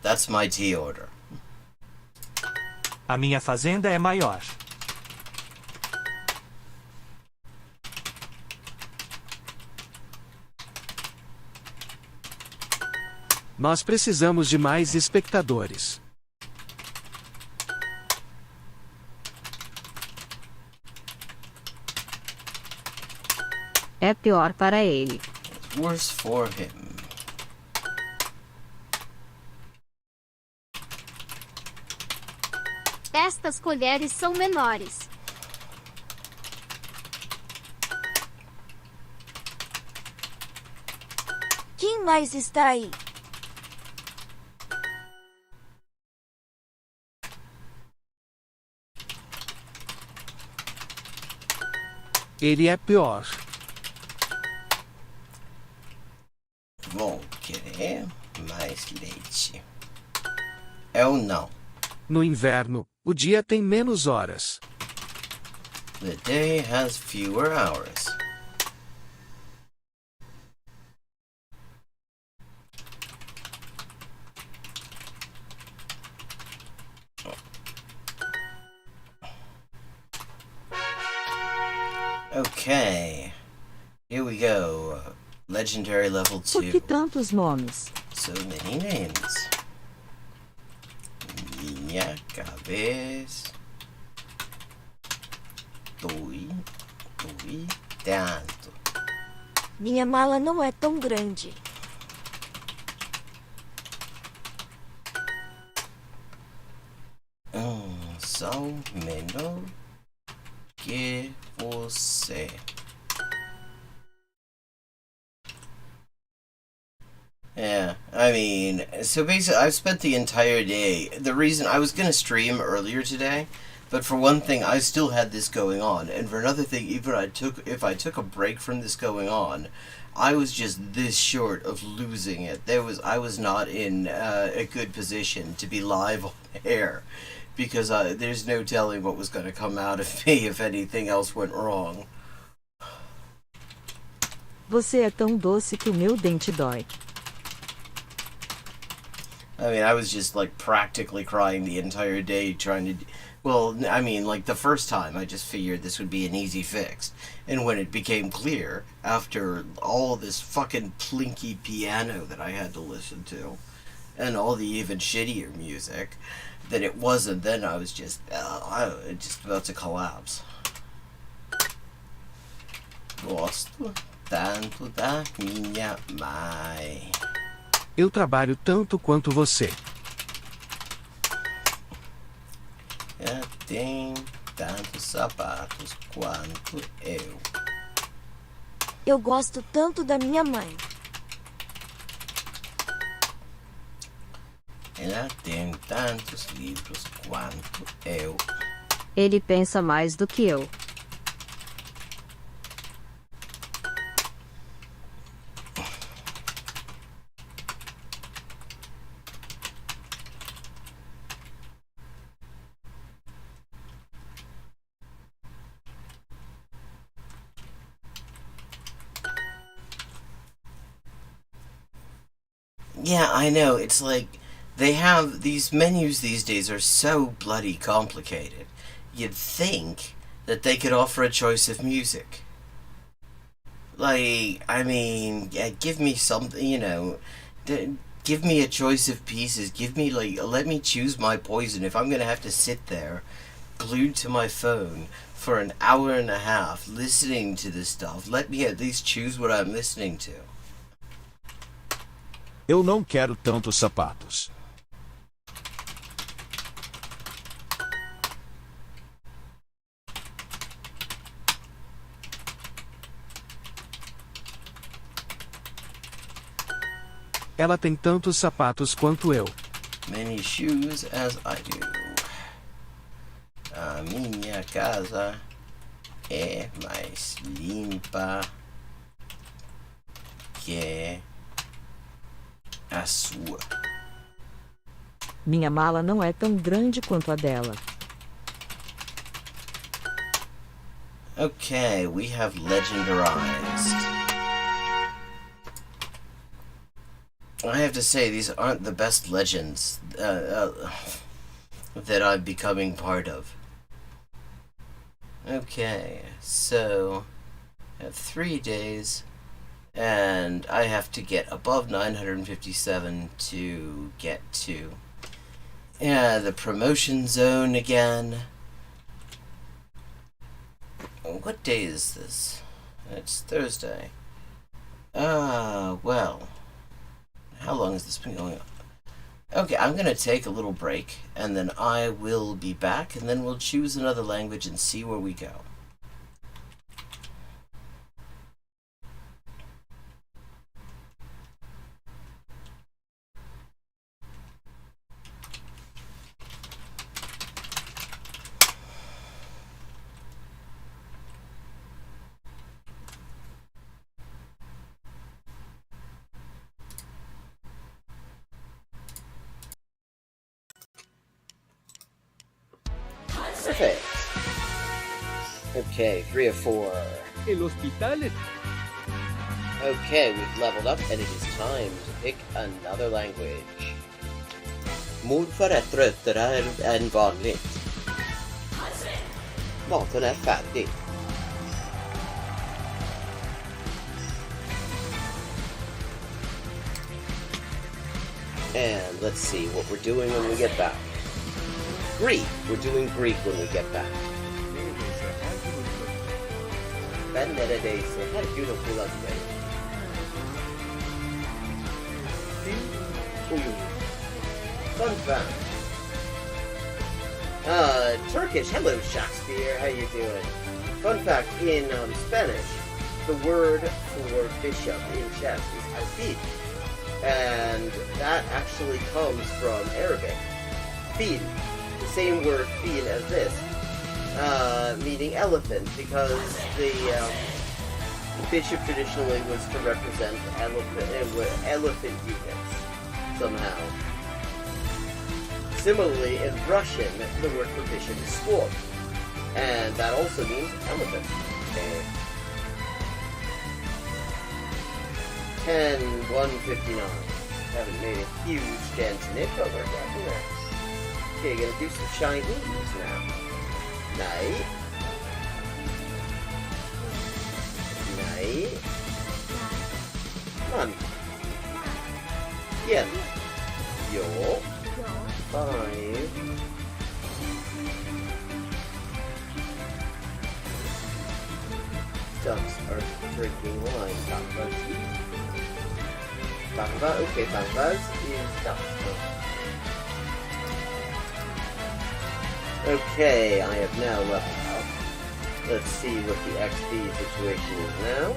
That's my tea order. A minha fazenda é maior. Nós precisamos de mais espectadores. É pior para ele. Worse for him. Estas colheres são menores. Quem mais está aí? Ele é pior. Vou querer mais leite. Eu não. No inverno, o dia tem menos horas. The day has fewer hours. Okay. Here we go. Legendary level 2. Por que tantos nomes? So many names. Minha cabeça. Doi tanto. Minha mala não é tão grande. Sou menor que você. Yeah, I mean, so basically, I've spent the entire day. The reason I was gonna stream earlier today, but for one thing, I still had this going on, and for another thing, even if I took a break from this going on, I was just this short of losing it. I was not in a good position to be live on air, because there's no telling what was going to come out of me if anything else went wrong. Você é tão doce que o meu dente dói. I mean, I was just like practically crying the entire day trying to. Well, I mean, like the first time, I just figured this would be an easy fix. And when it became clear, after all this fucking plinky piano that I had to listen to, and all the even shittier music, that it wasn't, then I was just about to collapse. Gosto tanto da minha mãe. Eu trabalho tanto quanto você. Ela tem tantos sapatos quanto eu. Eu gosto tanto da minha mãe. Ela tem tantos livros quanto eu. Ele pensa mais do que eu. Yeah, I know. It's like they have these menus these days are so bloody complicated. You'd think that they could offer a choice of music. Like, I mean, yeah, give me something, give me a choice of pieces. Give me, let me choose my poison. If I'm gonna have to sit there, glued to my phone, for an hour and a half, listening to this stuff, let me at least choose what I'm listening to. Eu não quero tantos sapatos. Ela tem tantos sapatos quanto eu. Many shoes as I do. A minha casa é mais limpa que a sua. Minha mala não é tão grande quanto a dela. Okay, we have legendarized. I have to say, these aren't the best legends that I'm becoming part of. Okay, so I have 3 days, and I have to get above 957 to get to the promotion zone again. What day is this? It's Thursday. Well, how long has this been going on? Okay, I'm gonna take a little break, and then I will be back, and then we'll choose another language and see where we go. Perfect. Okay, 3 of 4. El hospital. Okay, we've leveled up and it is time to pick another language. Morfar är tröttare än vanligt. Maten är färdig. And let's see what we're doing when we get back. Greek. We're doing Greek when we get back. Ben neredeyse her gün okula giderim. Fun fact. Turkish. Hello, Shakespeare. How you doing? Fun fact, in Spanish, the word for bishop in chess is alfil. And that actually comes from Arabic. Fil. The same word fil as this. Meaning elephant, because the bishop traditionally was to represent elephant units somehow. Similarly, in Russian, the word for bishop is sword, and that also means elephant. Okay. 10-159. Haven't made a huge dent in it, but we're getting there. Okay, gonna do some Chinese now. Nej. Nej. Man. Igen. Jo. 5. Ducks are drinking wine. Bambas. Bamba, okay, Bambas is ducks. Okay, I have now leveled up. Let's see what the XP situation is now.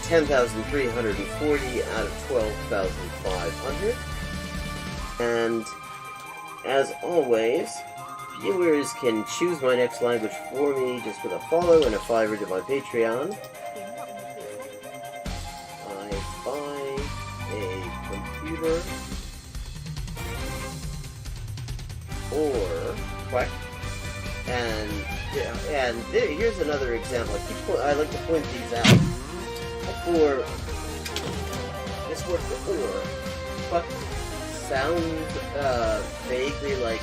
10,340 out of 12,500. And as always, viewers can choose my next language for me just with a follow and a $5 to my Patreon. I buy a computer or quack, and here's another example. I like to point these out. For this word for quack sounds vaguely like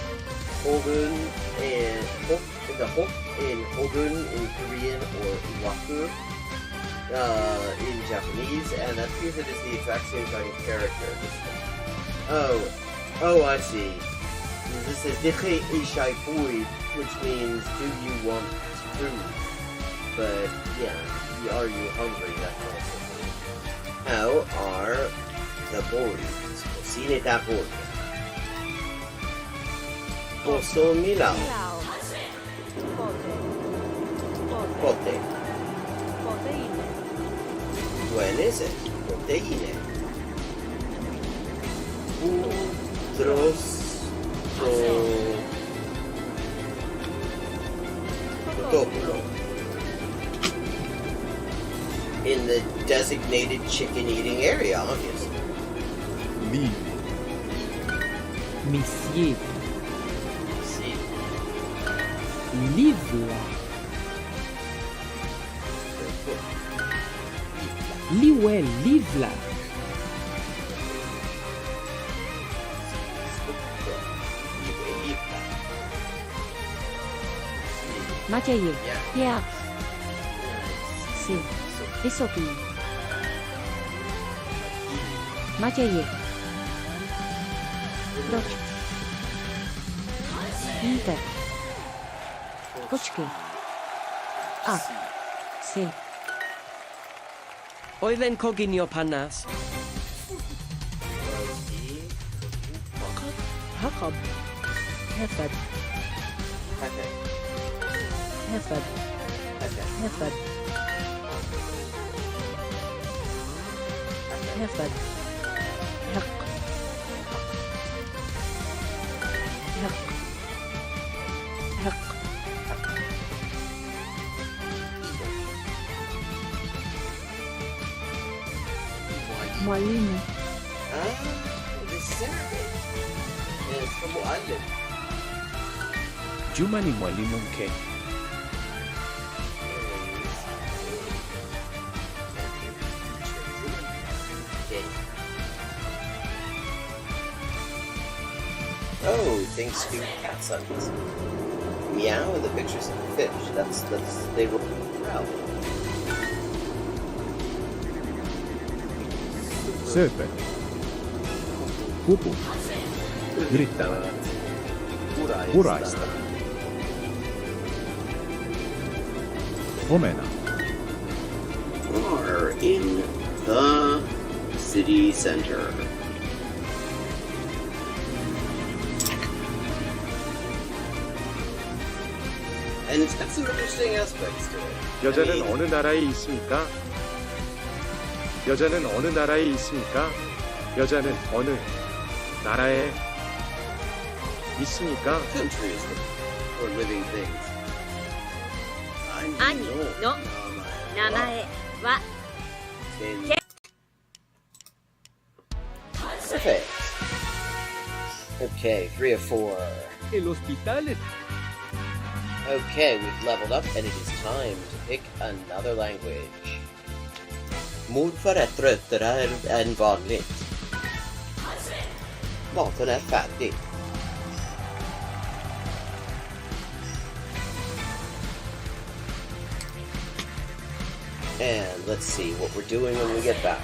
hogun and the hok in hogun in Korean or waku in Japanese, and that means it is the exact same kind of character. Oh, I see. This is Dikhe Ishai Fui, which means do you want food? But yeah, are you hungry? That kind of thing. How are the boys? Cine da boy. Posso Milao. Pote. When is it? Proteine. Utros. In the designated chicken-eating area, obviously. Li. Monsieur. Livre. Liwe livre. Maciej. Yeah. Sí. Wysoki. Maciej. Proč? Inter. Počkej. A. Sí. Oilen coginio panas. Jacob. Hefed. Hefed. Hefed. Hefed. Hefed. Hek. Hek. Hek. Mwalimu. This is Arabic. And it's from Mu'allim. Juma ni mwalimu K. Oh, thanks to cat signs. Meow and the pictures of the fish. They were proud. Söpö. Hupu. Yrittävät. Uraista. Omena. Are in the city center. And it's got some interesting aspects to it. 여자는 어느 나라에 있습니까? 여자는 어느 나라에 있습니까? 여자는 어느 나라에 있습니까? Countries or living things. 아니, 너, 나마에, 와, Perfect. Okay, 3 of 4. El hospital. Okay, we've leveled up and it is time to pick another language. Morfar är tröttare än vanligt. Maten är färdig. And let's see what we're doing when we get back.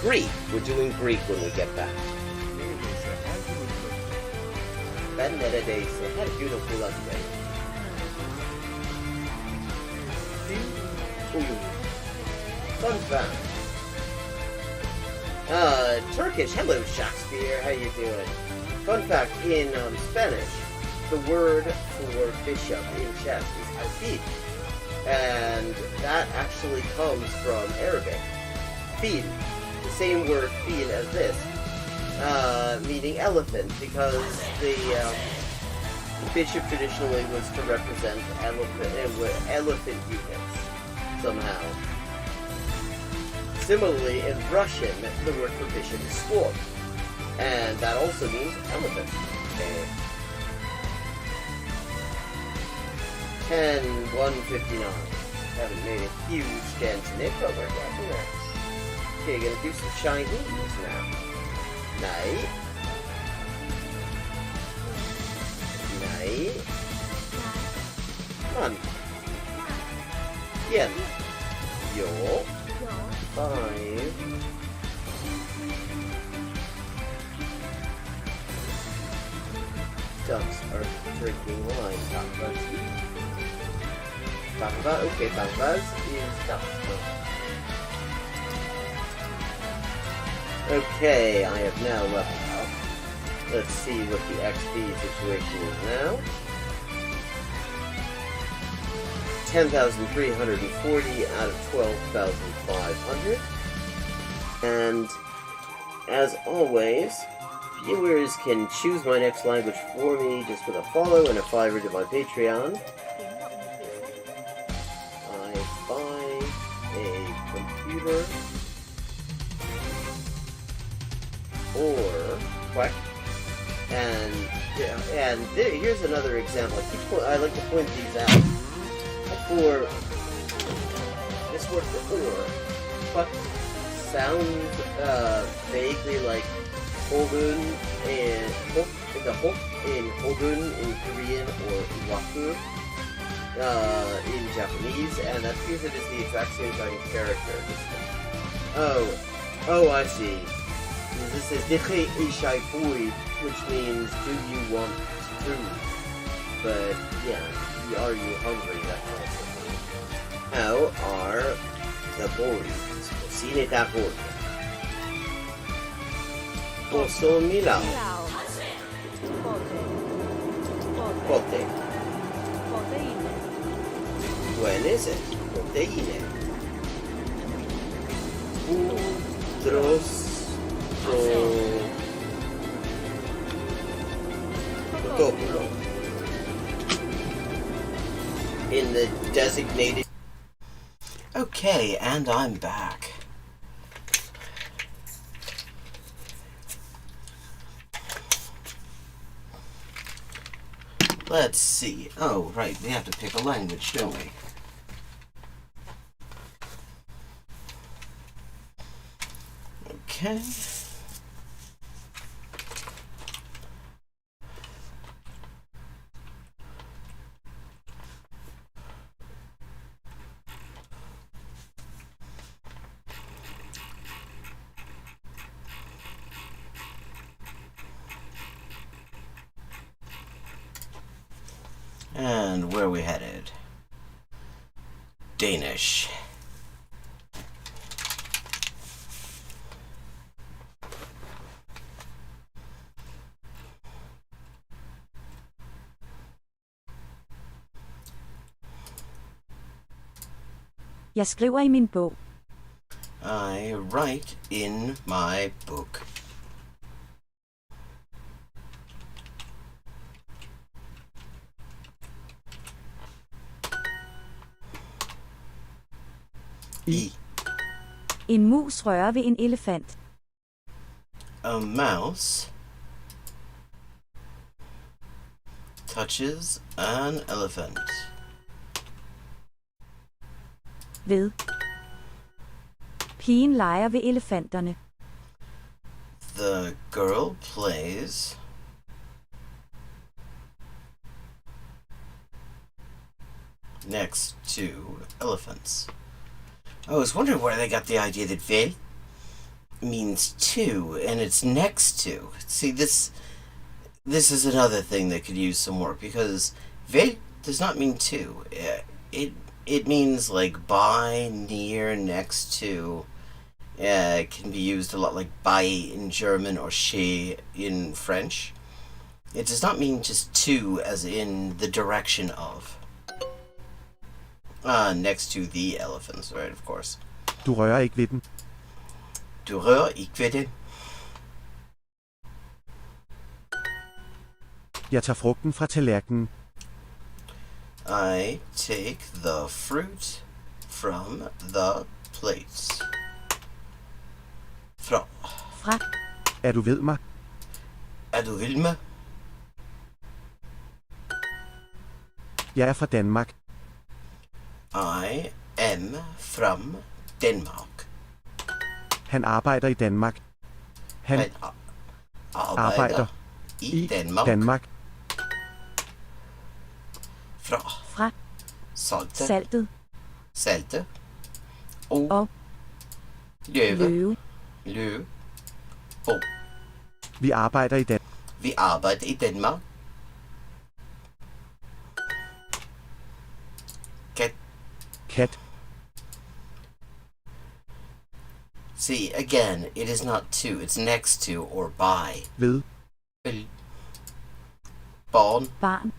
Greek. We're doing Greek when we get back. Ben neredeyse her gün okula gider. Fun fact. Turkish. Hello, Shakespeare. How you doing? Fun fact, in Spanish, the word for bishop in chess is alfil. And that actually comes from Arabic. Fil. The same word fil as this. Meaning elephant, because the bishop traditionally was to represent elephant units somehow. Similarly, in Russian, the word for bishop is sword, and that also means elephant. Okay. 10-159. Haven't made a huge dent in it, but we're getting there. Okay, gonna do some Chinese now. Night. Night. Come on. Yen. Yo. 5. Ducks are drinking wine. Bambas. Bamba. Okay, Bambas is ducks. Okay, I have now leveled up. Let's see what the XP situation is now. 10,340 out of 12,500. And as always, viewers can choose my next language for me just with a follow and a $5 to my Patreon. I buy a computer or quack. And here's another example. I like to point these out. For this word for or sounds vaguely like Hogun and the hok in Hogun in Korean or waku in Japanese, and that's because it is the exact same kind of character. Oh, I see. This is Dikhe Ishai Fui, which means do you want food? But yeah, are you hungry? That's also. How are the boys? Cine da boy. Posso milao. Pote. When is it? Proteine. Utros. Protopulo. In the designated. Okay, and I'm back. Let's see. Oh, right. We have to pick a language, don't we? Okay. And where are we headed? Danish. Jeg skriver i min bog. I write in my book. En mus rører ved en elefant. A mouse touches an elephant. Ved. Pigen leger ved elefanterne. The girl plays next to elephants. I was wondering where they got the idea that vel means to and it's next to. See, this is another thing that could use some work, because vel does not mean to. It means like by, near, next to. It can be used a lot like bei in German or chez in French. It does not mean just to as in the direction of. Next to the elephants, right, of course. Du rører ikke ved den. Du rører ikke ved den. Jeg tager frugten fra tallerkenen. I take the fruit from the plate. Fra. Er du ved mig? Er du vild med? Jeg er fra Danmark. I am from Denmark. Han arbejder i Danmark. Han arbejder i Danmark. Danmark. Fra. Saltet. Salte. Og. Løve. Løve. Vi arbejder i Danmark. Vi arbejder i Danmark. Kat. See, again, it is not to, it's next to or by. Ved. Barn.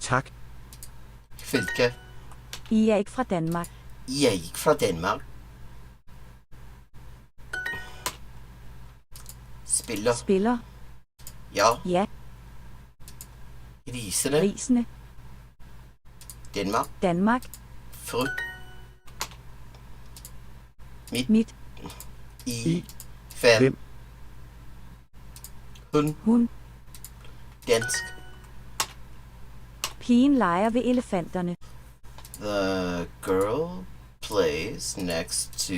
Tak. Hvilke? I er ikke fra Danmark. I er ikke fra Danmark. Spiller. Ja. Risene. Danmark. Frø. Mit. I. Fem. Hun. Dansk. Pigen leger ved elefanterne. The girl plays next to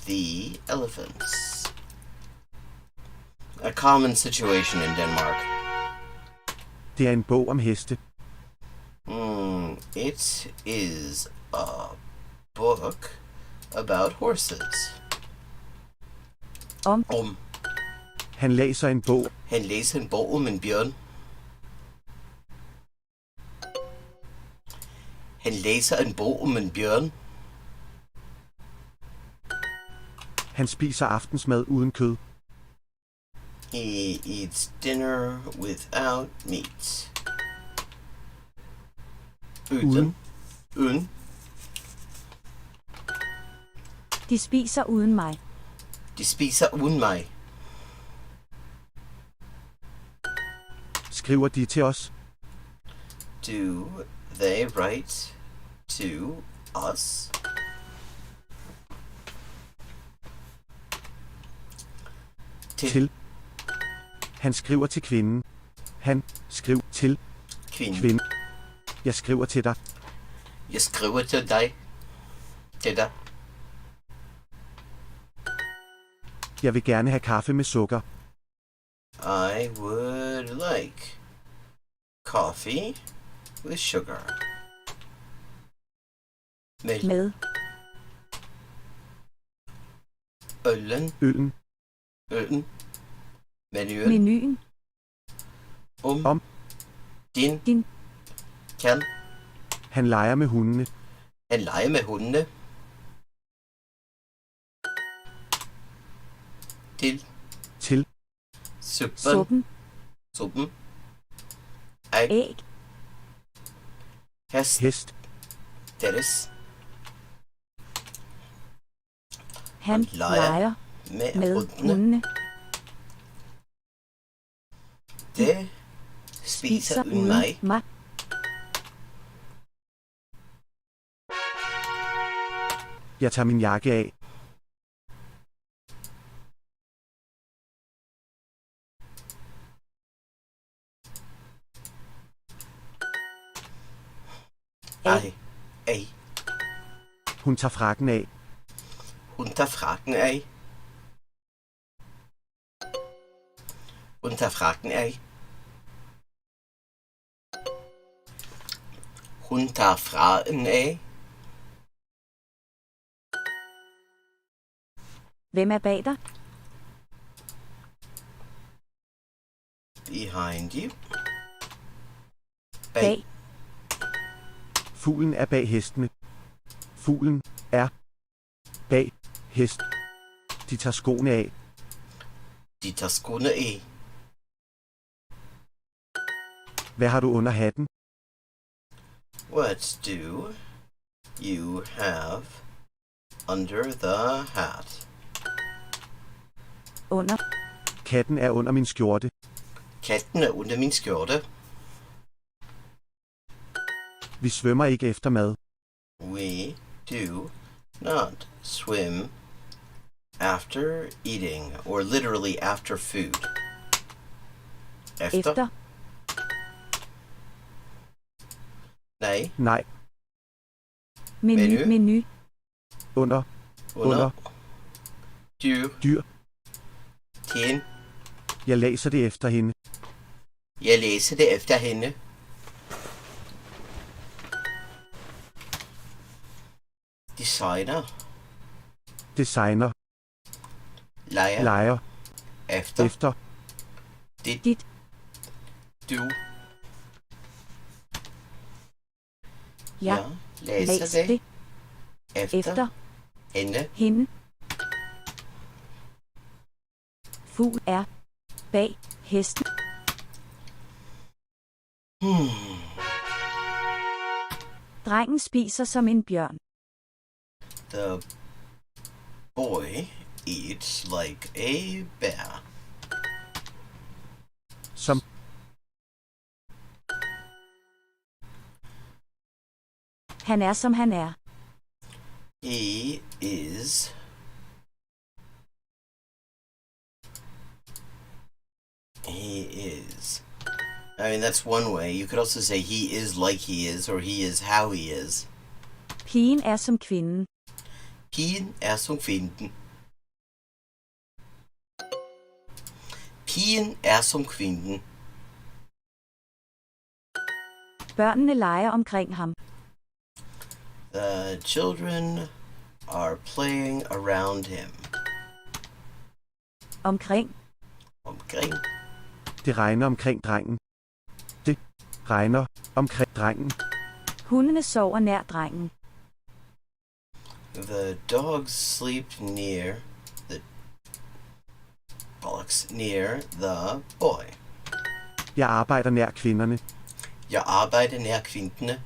the elephants. A common situation in Denmark. Det er en bog om heste. It is a book about horses. Om. Han læser en bog. Han læser en bog om en bjørn. Han læser en bog om en bjørn. Han spiser aftensmad uden kød. He eats dinner without meat. Uden. De spiser uden mig. De spiser uden mig. Skriver de til os? Do they write to us? Til. Han skriver til kvinden. Han. Skriv til. Kvinde. Jeg skriver til dig. Jeg skriver til dig. Til dig. Jeg vil gerne have kaffe med sukker. I would like coffee with sugar. Med. Øllen. Øllen. Menuen. Om. Din. Kan. Han leger med hundene. Han leger med hundene. Til. Suppen. Æg. Hest. Deres. Han leger med hundene. Det spiser uden mig. Jeg tager min jakke af. Af. Hun tager frakken af. Hun tager frakken af. Hun tager frakken af. Hun tager frakken af. Hvem er bag dig? Behind you. Bag. Fuglen er bag hestene. Fuglen er bag hest. De tager skoene af. De tager skoene af. Hvad har du under hatten? What do you have under the hat? Under. Katten er under min skjorte. Katten er under min skjorte. Vi svømmer ikke efter mad. We do not swim after eating, or literally after food. Efter. Nej. Menu. Under. Dyr. Til. Jeg læser det efter hende. Jeg læser det efter hende. Designer. Lejer. Efter. Dit. Du. Jeg læser det efter hende. Fugl er bag hesten. Drengen spiser som en bjørn. The boy eats like a bear. Som. Han er som han er. He is. I mean, that's one way. You could also say he is like he is, or he is how he is. Pigen er som kvinden. Pigen er som kvinden. Pigen er som kvinden. Børnene leger omkring ham. The children are playing around him. Omkring. Det regner omkring drengen. Det regner omkring drengen. Hundene sover nær drengen. The dogs sleep near the bollocks near the boy. Jeg arbejder nær kvinderne. Jeg arbejder nær kvinderne.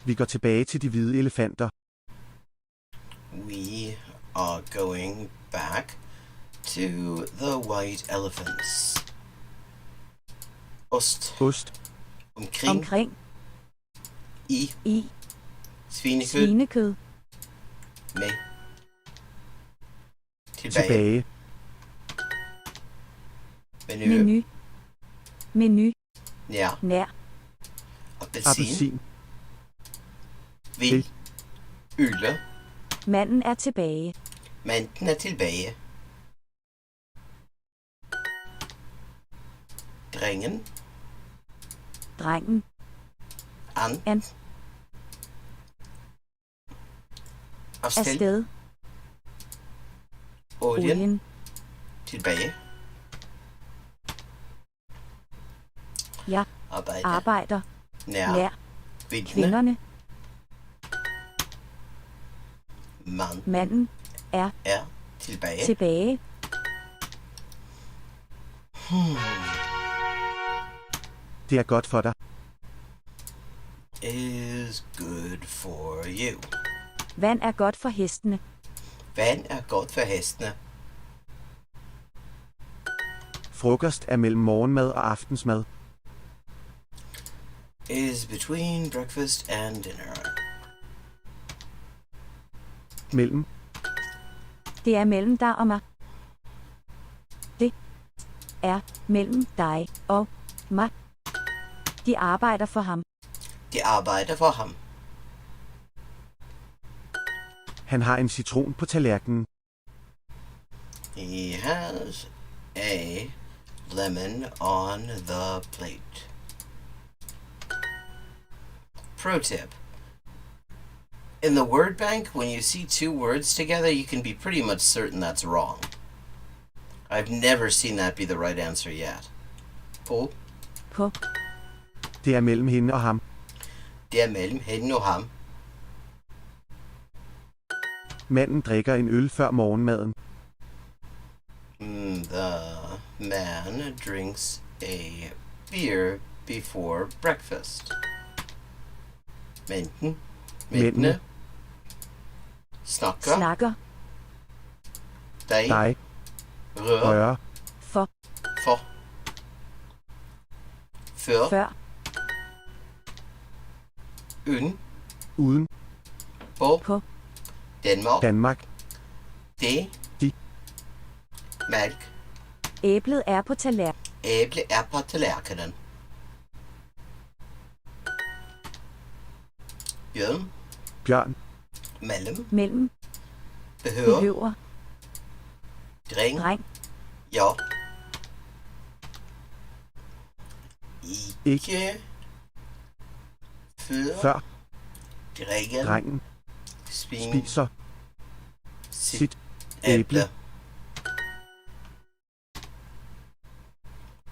Vi går tilbage til de hvide elefanter. We are going back to the white elephants. Ost. Omkring. I. Svinekød. Med. Tilbage. Menu. Menu. Nær. Nær. Appelsin. Vil. Yle. Manden er tilbage. Manden er tilbage. Drengen. Drengen. An. Afsted. Olien. Tilbage. Ja. Arbejder. Nær. Kvinderne. Manden er tilbage. Det er godt for dig. Is good for you. Vand er godt for hestene. Vand er godt for hestene. Frokost er mellem morgenmad og aftensmad. Is between breakfast and dinner. Mellem. Det er mellem dig og mig. Det er mellem dig og mig. De arbejder for ham. De arbejder for ham. Han har en citron på tallerkenen. He has a lemon on the plate. Pro tip. In the word bank, when you see two words together, you can be pretty much certain that's wrong. I've never seen that be the right answer yet. På. Det er mellem hende og ham. Det er mellem hende og ham. Manden drikker en øl før morgenmaden. The man drinks a beer before breakfast. Mændene snakker. Dig. Rør. For. Før. Uden. På. Danmark. De. Mælk. Æblet er på tallerkenen. Æble er på tallerkenen. Bjørn. Mellem. Behøver. Dreng. Ja. Ikke. Før. Drengen. Spiser. Sit æble.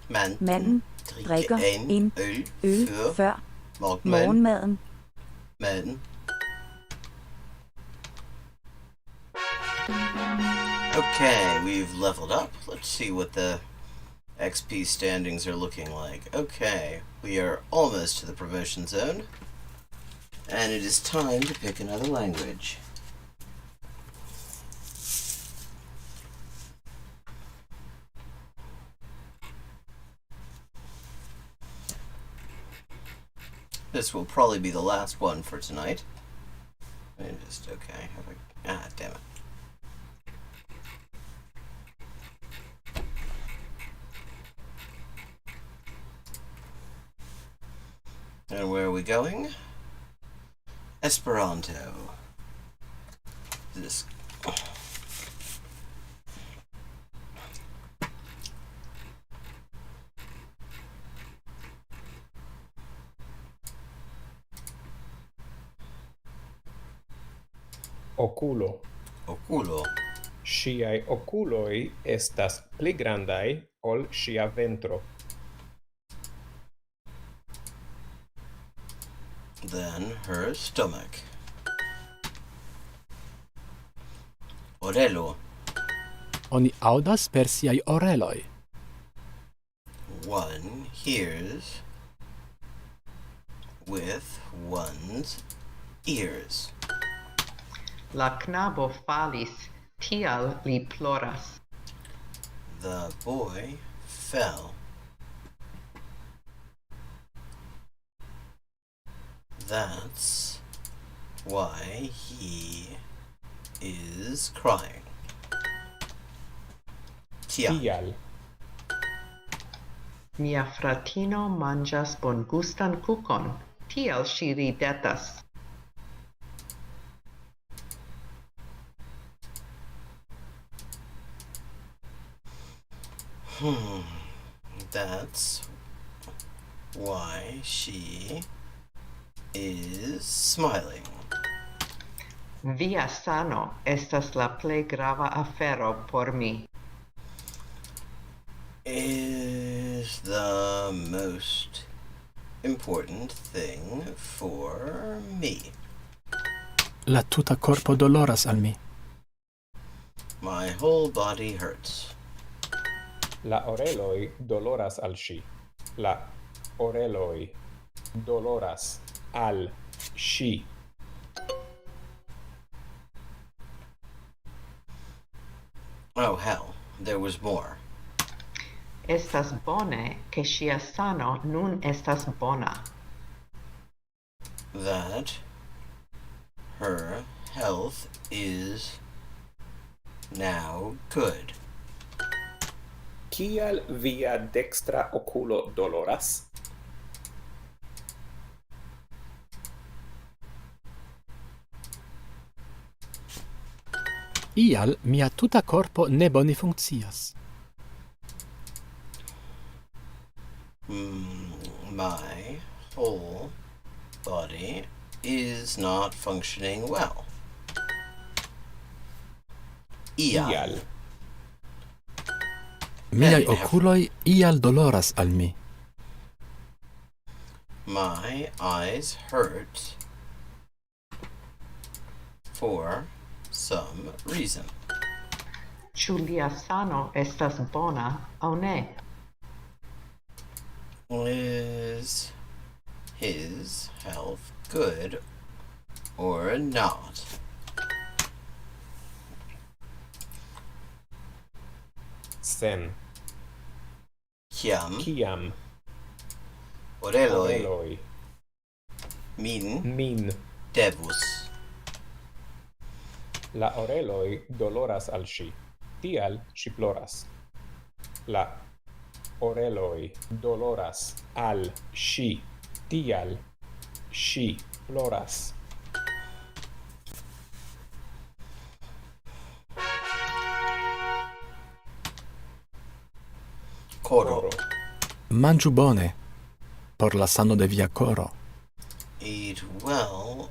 Manden drikker en øl før morgenmaden. Okay, we've leveled up. Let's see what the XP standings are looking like. Okay, we are almost to the promotion zone. And it is time to pick another language. This will probably be the last one for tonight. And just, okay, damn it. And where are we going? Esperanto. This. Okulo. Ŝiaj okuloj estas pli grandaj ol ŝia ventro. Then her stomach. Orelo. Oni aŭdas per siaj oreloj. One hears with one's ears. La knabo falis, tial li ploras. The boy fell. That's why he is crying. Tial. Mia fratino manĝas bongustan kukon, tiel ŝi ridetas. That's why she is smiling. Via sano estas la plej grava afero por mi. Is the most important thing for me. La tuta corpo doloras al mi. My whole body hurts. La oreloj doloras al ŝi. La oreloj doloras al ŝi. Oh hell, there was more. Estas bone, ke ŝia sano nun estas bona. That her health is now good. Kial via dekstra okulo doloras? Ial mia tuta corpo ne bone funkcias. My whole body is not functioning well. Ial. Miaj okuloj ial doloras al mi. My eyes hurt for some reason. Ĉu lia sano estas bona aŭ ne? Is his health good or not? Sen. Kiam. Oreloj. Min. Devus. La oreloj doloras al ŝi. Tial ŝi ploras. La oreloj doloras al ŝi. Tial ŝi ploras. Koro. Manĝu bone, por la sano de via koro. Eat well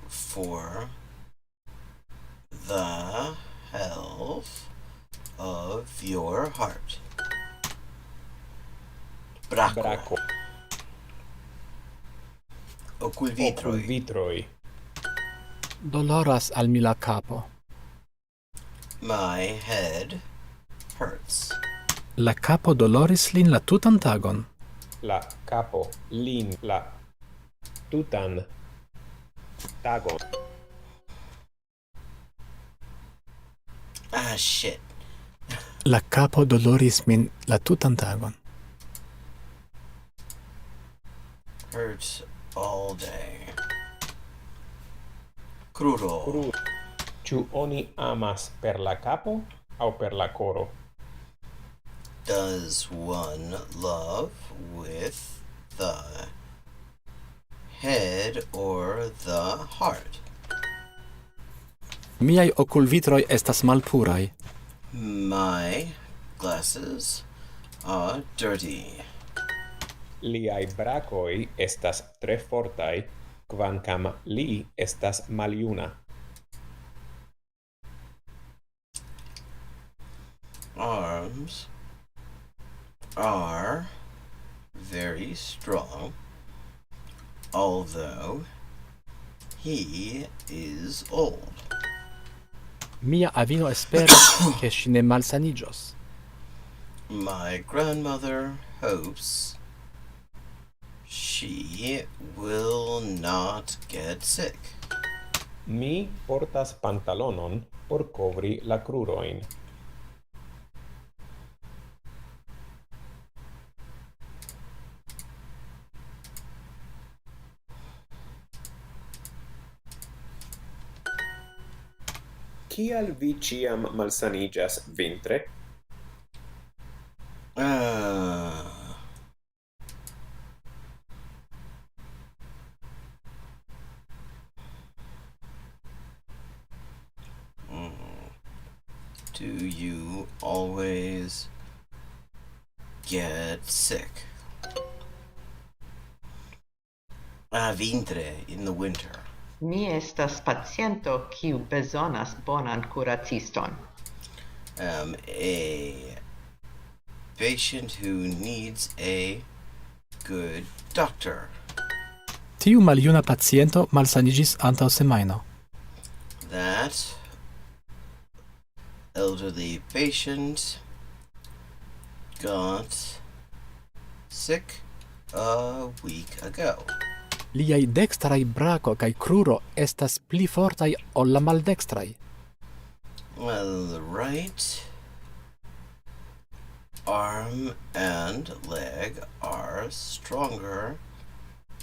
for the health of your heart. Braco. Okulvitroj. Doloras al mi la capo. My head hurts. La capo doloris lin la tutan tagon. La capo lin la tutan tagon. Ah, shit. La capo doloris min la tutan tagon. Hurts all day. Crudo. Ĉu oni amas per la capo aŭ per la koro? Does one love with the head or the heart? Miaj okulvitroj estas malpuraj. My glasses are dirty. Liaj brakoj estas tre fortaj, kvankam li estas maljuna. Arms are very strong, although he is old. Mia avino esperas ke ŝi ne malsaniĝos. My grandmother hopes she will not get sick. Mi portas pantalonon por kovri la krurojn. Kial vi ĉiam malsaniĝas vintre? do you always get sick? Vintre, in the winter. Mi estas paciento kiu bezonas bonan kuraciston. A patient who needs a good doctor. Tiu maljuna paciento malsaniĝis antaŭ semajno. That elderly patient got sick a week ago. Liaj dekstraj brako kaj kruro estas pli fortaj ol la maldekstraj. Well, the right arm and leg are stronger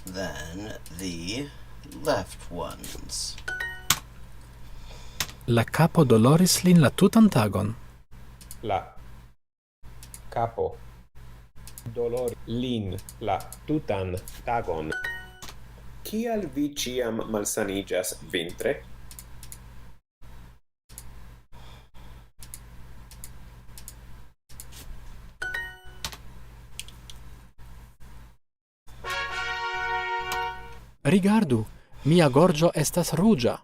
than the left ones. La kapo doloris lin la tutan tagon. La capo dolor lin la tutan tagon. Kial vi ciam malsanigas vintre? Rigardu, mia gorĝo estas ruĝa.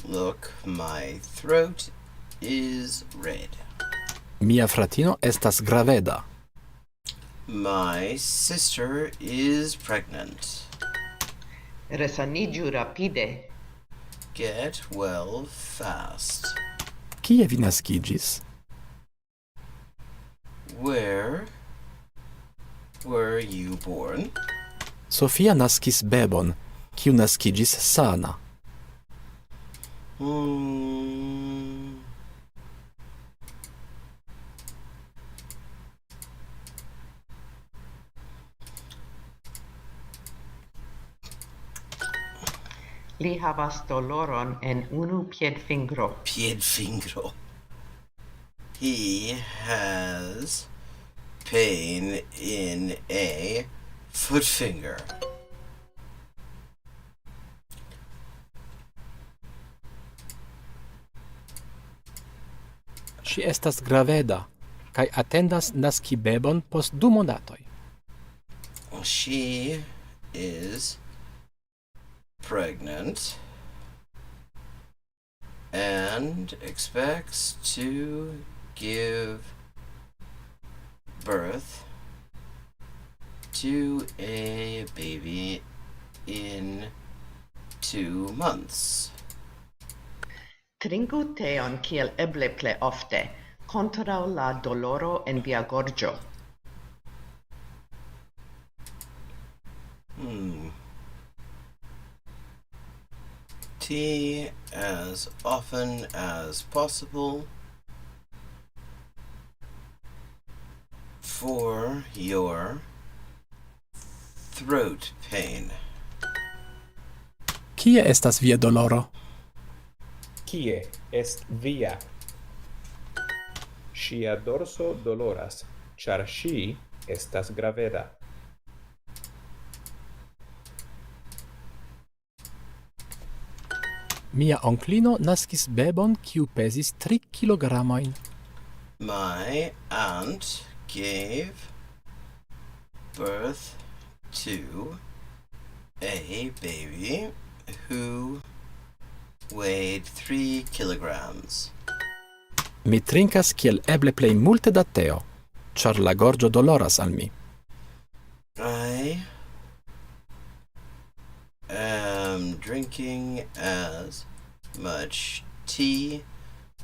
Look, my throat is red. Mia fratino estas graveda. My sister is pregnant. Resaniĝu rapide. Get well fast. Kie vi naskiĝis? Where were you born? Sofia naskis bebon, kiu naskiĝis sana. Li havas doloron en unu piedfingro. Piedfingro. He has pain in a foot finger. Ŝi estas graveda kaj atendas naski bebon post 2 monatoj. She is pregnant and expects to give birth to a baby in 2 months. Trinku teon kiel eble ple ofte, kontraŭ la doloro en via gorĝo. Tea as often as possible for your throat pain. Kie estas via doloro? Kie est via? Ŝia dorso doloras, ĉar ŝi estas graveda. Mia onklino naskis bebon kiu pezis 3 kilogramojn. My aunt gave birth to a baby who weighed 3 kilograms. Mi trinkas kiel eble plej multe da teo, ĉar la gorĝo doloras al mi. I am drinking as much tea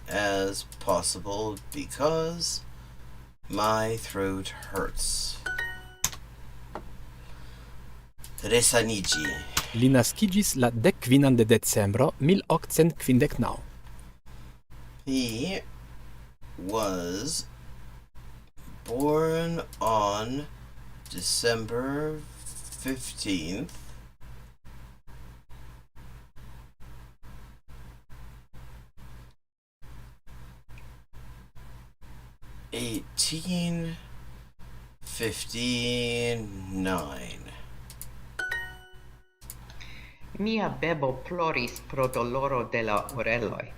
as possible because my throat hurts. Resaniĝi. Li naskiĝis la 15 de decembro 1859. He was born on December 15th, 1859. Mia bebo ploris pro doloro de la oreloj.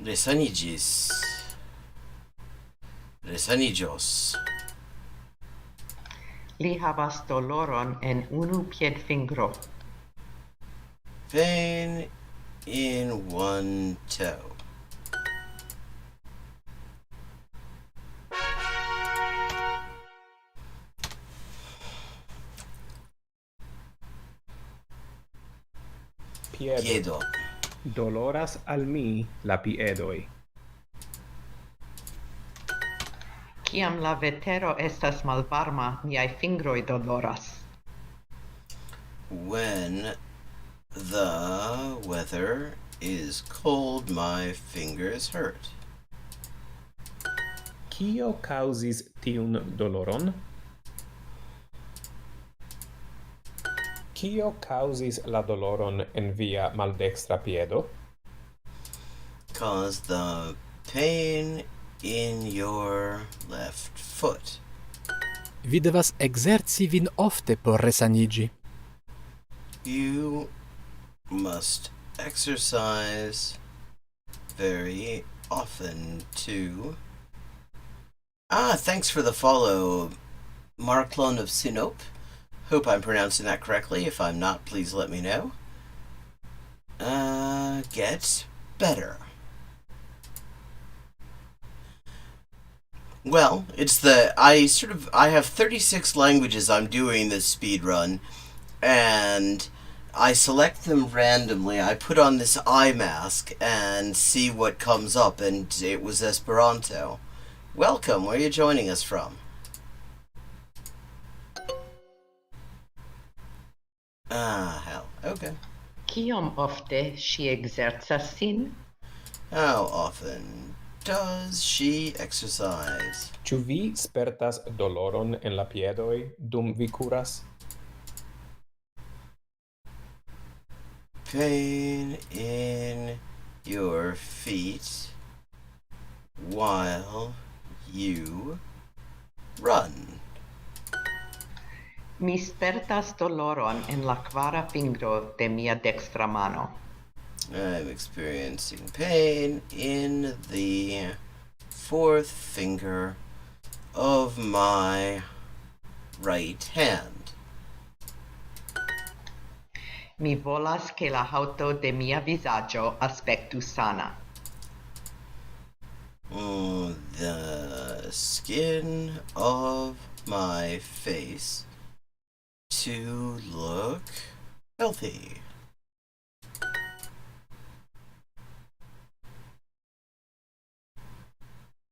Resanigis. Resanijos. Li havas doloron en unu piedfingro. Pain in one toe. Piedo. Doloras al mi la piedoi. Kiam la vetero estas malvarma, miaj fingroj doloras. When the weather is cold, my fingers hurt. Kio causis tiun doloron? Kio causis la doloron en via maldextra piedo? Cause the pain in your left foot. Vi devas exerci vin ofte por resanigi. You must exercise very often to... thanks for the follow, Marklon of Sinope. Hope I'm pronouncing that correctly. If I'm not, please let me know. Get better. Well, I have 36 languages I'm doing this speed run, and I select them randomly. I put on this eye mask and see what comes up, and it was Esperanto. Welcome, where are you joining us from? Hell, okay. Kiom ofte ŝi exercas sin? How often does she exercise? Ĉu vi spertas doloron en la piedoj dum vi kuras? Pain in your feet while you run. Mi spertas doloron en la kvara fingro de mia dextra mano. I'm experiencing pain in the fourth finger of my right hand. Mi volas ke la haŭto de mia vizaĝo aspektu sana. The skin of my face to look healthy.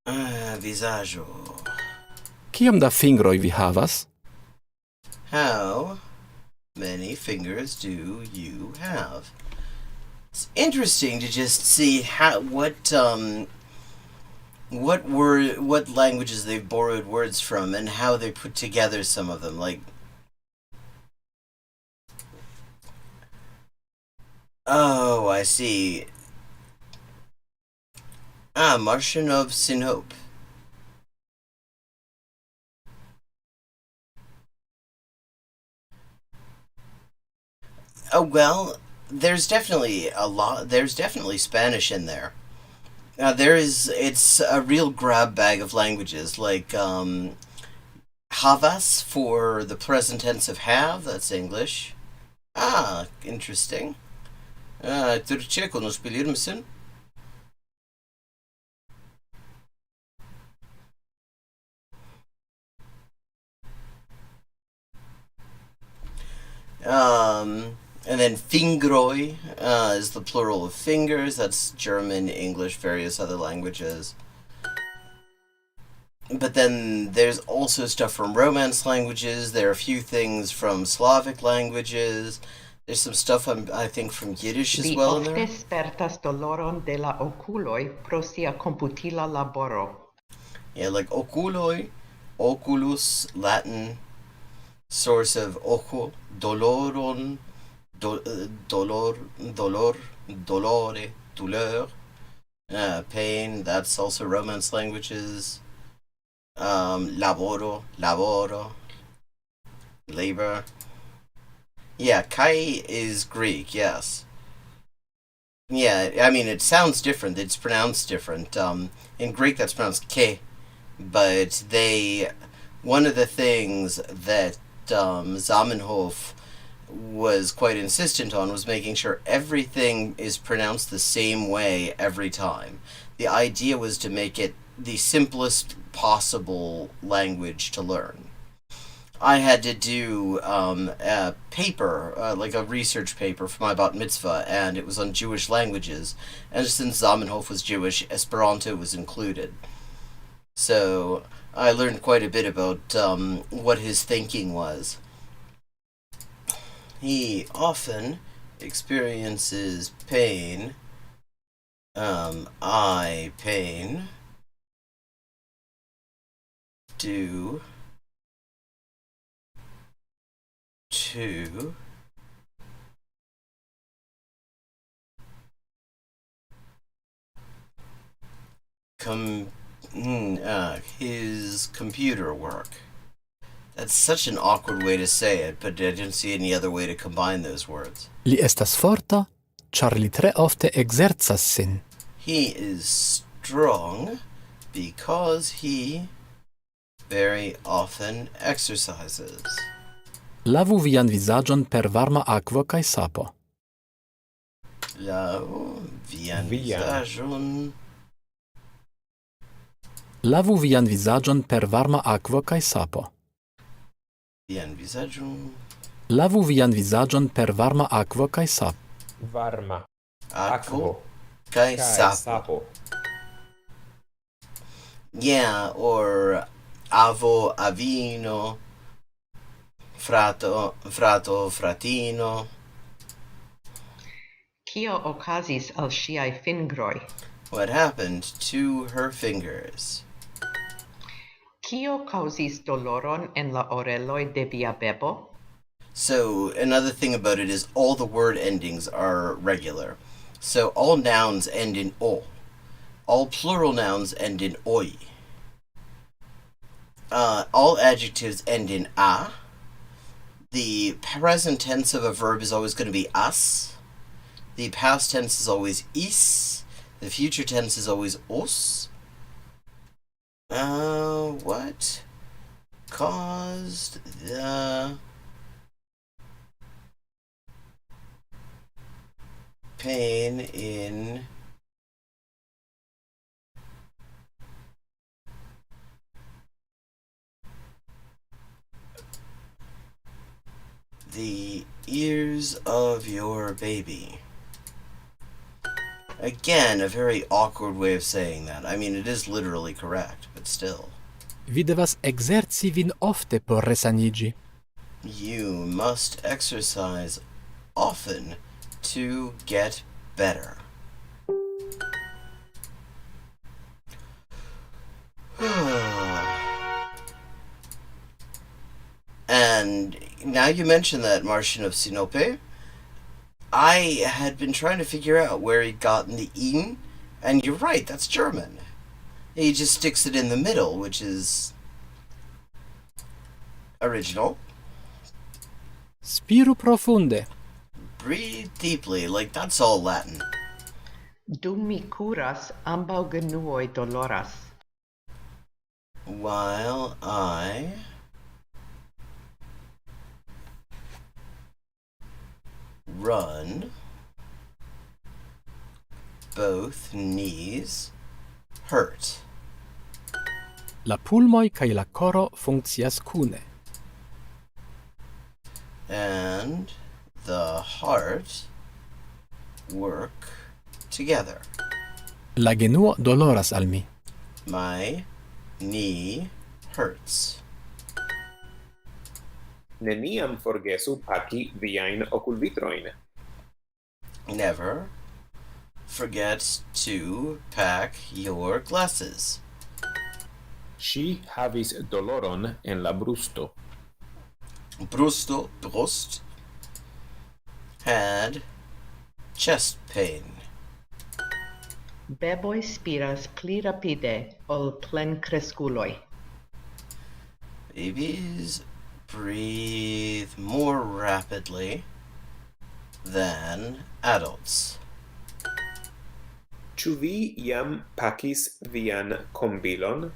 Visaggio. Kiom da fingroj vi havas? How many fingers do you have? It's interesting to just see what languages they've borrowed words from and how they put together some of them. Like, oh, I see. Martian of Sinope. Oh, well, there's definitely Spanish in there. It's a real grab bag of languages, like havas for the present tense of have, that's English. Interesting. Turčia konuşabilir misin? And then fingroi is the plural of fingers. That's German, English, various other languages. But then there's also stuff from Romance languages. There are a few things from Slavic languages. There's some stuff, I think, from Yiddish as well in there. Li ofte spertas doloron de la okuloj pro sia komputila laboro. Yeah, like oculoi, oculus, Latin, source of oco, doloron, dolore, douleur, pain, that's also Romance languages. Laboro, labor. Yeah, kai is Greek, yes. Yeah, I mean, it sounds different. It's pronounced different. In Greek, that's pronounced ke, but one of the things that Zamenhof was quite insistent on was making sure everything is pronounced the same way every time. The idea was to make it the simplest possible language to learn. I had to do a paper, like a research paper for my bat mitzvah, and it was on Jewish languages. And since Zamenhof was Jewish, Esperanto was included. So I learned quite a bit about what his thinking was. He often experiences pain, eye pain, due to his computer work. That's such an awkward way to say it, but I didn't see any other way to combine those words. Li estas forta, ĉar li tre ofte ekzercas sin. He is strong because he very often exercises. Lavu vian vizaĝon per varma akvo kaj sapo. Lavu vian vizaĝon. Lavu vian vizaĝon per varma akvo kaj sapo. Vian vizaĝon. Lavu vian vizaĝon per varma akvo kaj sapo. Varma. Akvo kaj sapo. Yeah, or avo, avino, frato, fratino. Kio okazis al ŝiaj fingroj? What happened to her fingers? Kio kaŭzis doloron en la oreloj de via bebo? So another thing about it is all the word endings are regular. So all nouns end in o. All plural nouns end in oi. All adjectives end in a. The present tense of a verb is always going to be as. The past tense is always is. The future tense is always os. What caused the pain in the ears of your baby? Again, a very awkward way of saying that. I mean, it is literally correct, but still. Vi devas ekzerci vin ofte por resaniĝi. You must exercise often to get better. And now you mention that, Martian of Sinope, I had been trying to figure out where he'd gotten the in, and you're right, that's German. He just sticks it in the middle, which is original. Spiru profunde. Breathe deeply, like that's all Latin. Dum mi kuras, ambaŭ genuoj doloras. While I run, both knees hurt. La pulmoj kaj la koro funkcias kune. And the heart work together. La genuo doloras al mi. My knee hurts. Neniam forgesu paki viajn okulvitrojn. Never forget to pack your glasses. Ŝi havis doloron en la brusto. Brusto, brust, had chest pain. Beboj spiras pli rapide ol plenkreskuloj. Babies breathe more rapidly than adults. Ĉu vi jam pakis vian kombilon?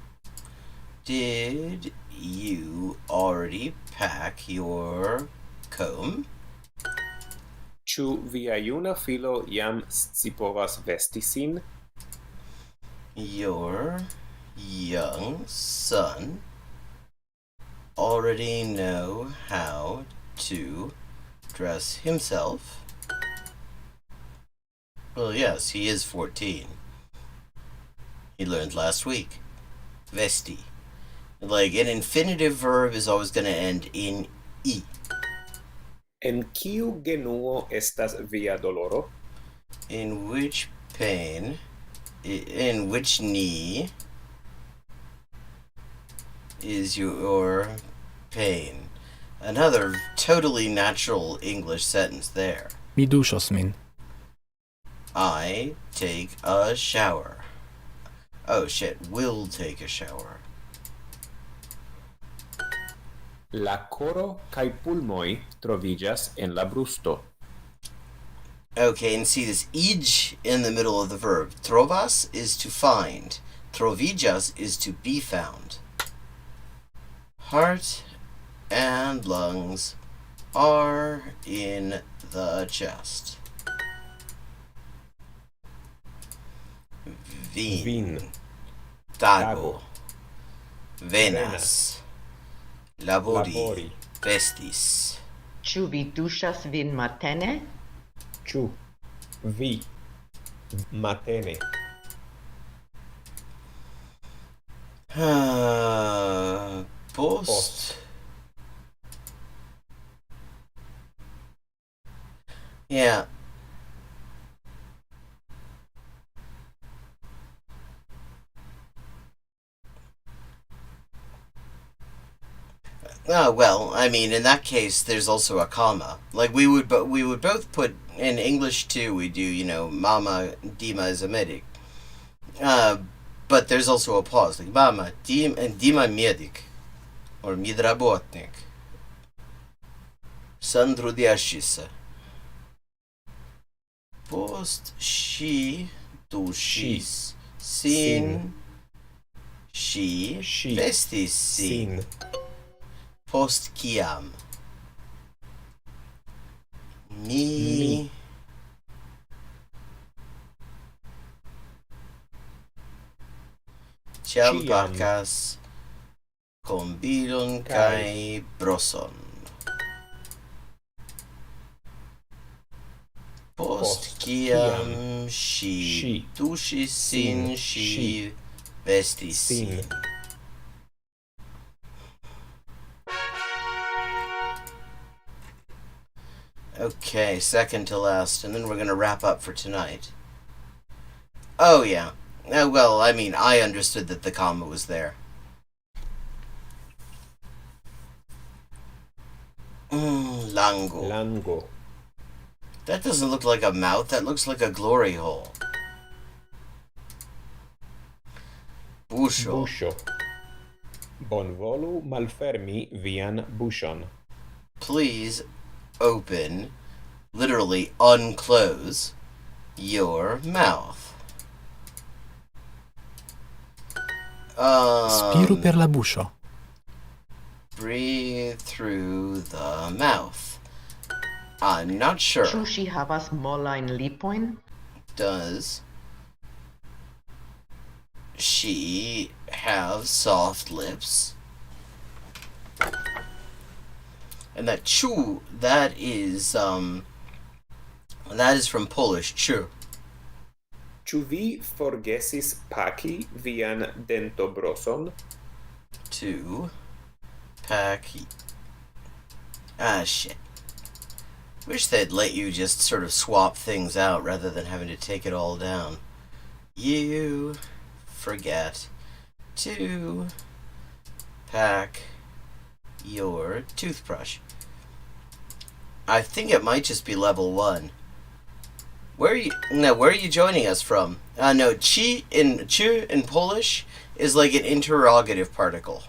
Did you already pack your comb? Ĉu via juna filo jam scipovas vesti sin? Your young son already know how to dress himself? Well, yes, he is 14. He learned last week. Vesti. Like, an infinitive verb is always going to end in I. En kiu genuo estas via doloro? In which pain, in which knee is your pain? Another totally natural English sentence there. Mi duŝos min. I take a shower. Oh shit, will take a shower. La koro kaj pulmoj troviĝas en la brusto. Okay, and see this ij in the middle of the verb. Trovas is to find. Troviĝas is to be found. Heart and lungs are in the chest. Vin. Tago. Venas. Labori. Vestis. Ĉu vi duŝas vin matene? Ĉu vi matene? Post. Yeah. Well, I mean, in that case, there's also a comma. Like, we would both put, in English too, we do, you know, mama, Dima is a medic. But there's also a pause, like, mama, Dima medic. Or midrabotnik. Sandrudiashisa. Post she dushis. Sin. She. Vestis sin. Post kiam. Mi. Ciampakas. Kombilon kai broson. Post kiam she tuŝis sin, she vestis sin. Okay, second to last, and then we're going to wrap up for tonight. Oh, yeah. Well, I mean, I understood that the comma was there. Lango. That doesn't look like a mouth, that looks like a glory hole. Buŝo. Bonvolu malfermi vian buŝon. Please open, literally unclose, your mouth. Spiru per la buŝo. Breathe through the mouth. I'm not sure. Ĉu ŝi havas molajn lipojn? Does she have soft lips? And that chu, that is from Polish, chu. Ĉu vi forgesis paki vian dentobroson? To pack. Ah, shit. Wish they'd let you just sort of swap things out rather than having to take it all down. You forget to pack your toothbrush. I think it might just be level 1. Where are you joining us from? No, chu in Polish is like an interrogative particle.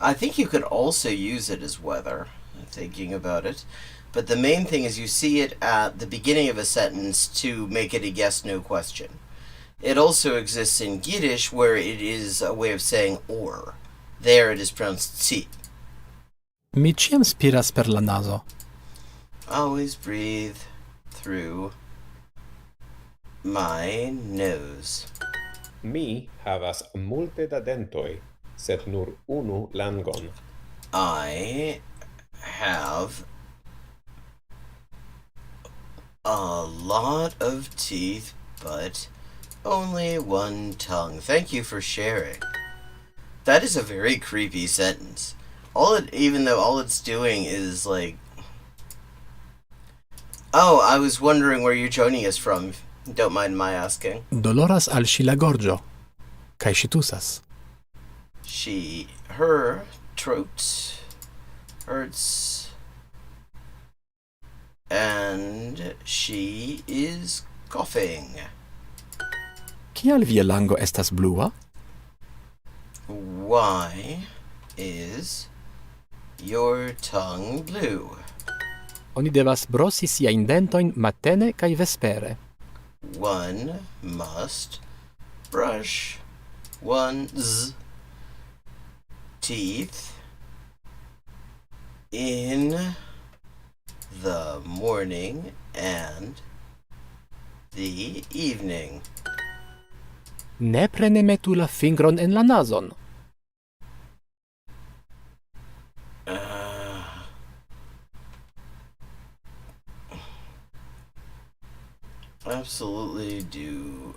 I think you could also use it as whether, thinking about it. But the main thing is you see it at the beginning of a sentence to make it a yes-no question. It also exists in Yiddish, where it is a way of saying or. There it is pronounced tzi. Mi ĉiam spiras per la nazo. Always breathe through my nose. Mi havas multe da dentoj, sed nur unu langon. I have a lot of teeth, but only one tongue. Thank you for sharing. That is a very creepy sentence. Even though all it's doing is like... Oh, I was wondering where you're joining us from. Don't mind my asking. Doloras al ŝi la gorĝo, kaj ŝi tusas. Her throat hurts, and she is coughing. Kial via lango estas blua? Why is your tongue blue? Oni devas brosi siajn dentojn matene kaj vespere. One must brush one's teeth in the morning and the evening. Nepre ne metu la fingron en la nazon. Absolutely do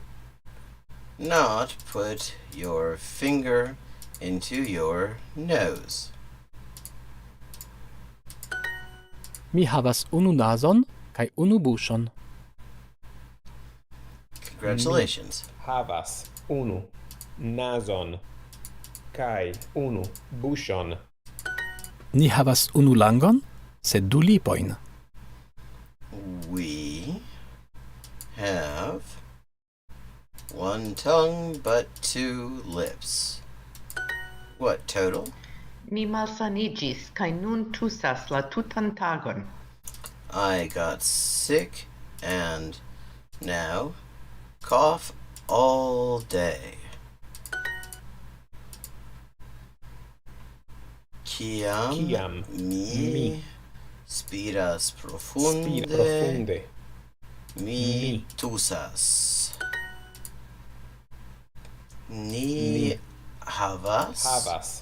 not put your finger into your nose. Mi havas unu nazon kaj unu buŝon. Congratulations. Mi havas unu nazon kaj unu buŝon. Ni havas unu langon, sed du lipojn. We have one tongue but two lips. What total? Mi malsaniĝis kaj nun tusas la tutan tagon. I got sick and now cough all day. Kiam mi spiras profunde, mi tusas. Ni havas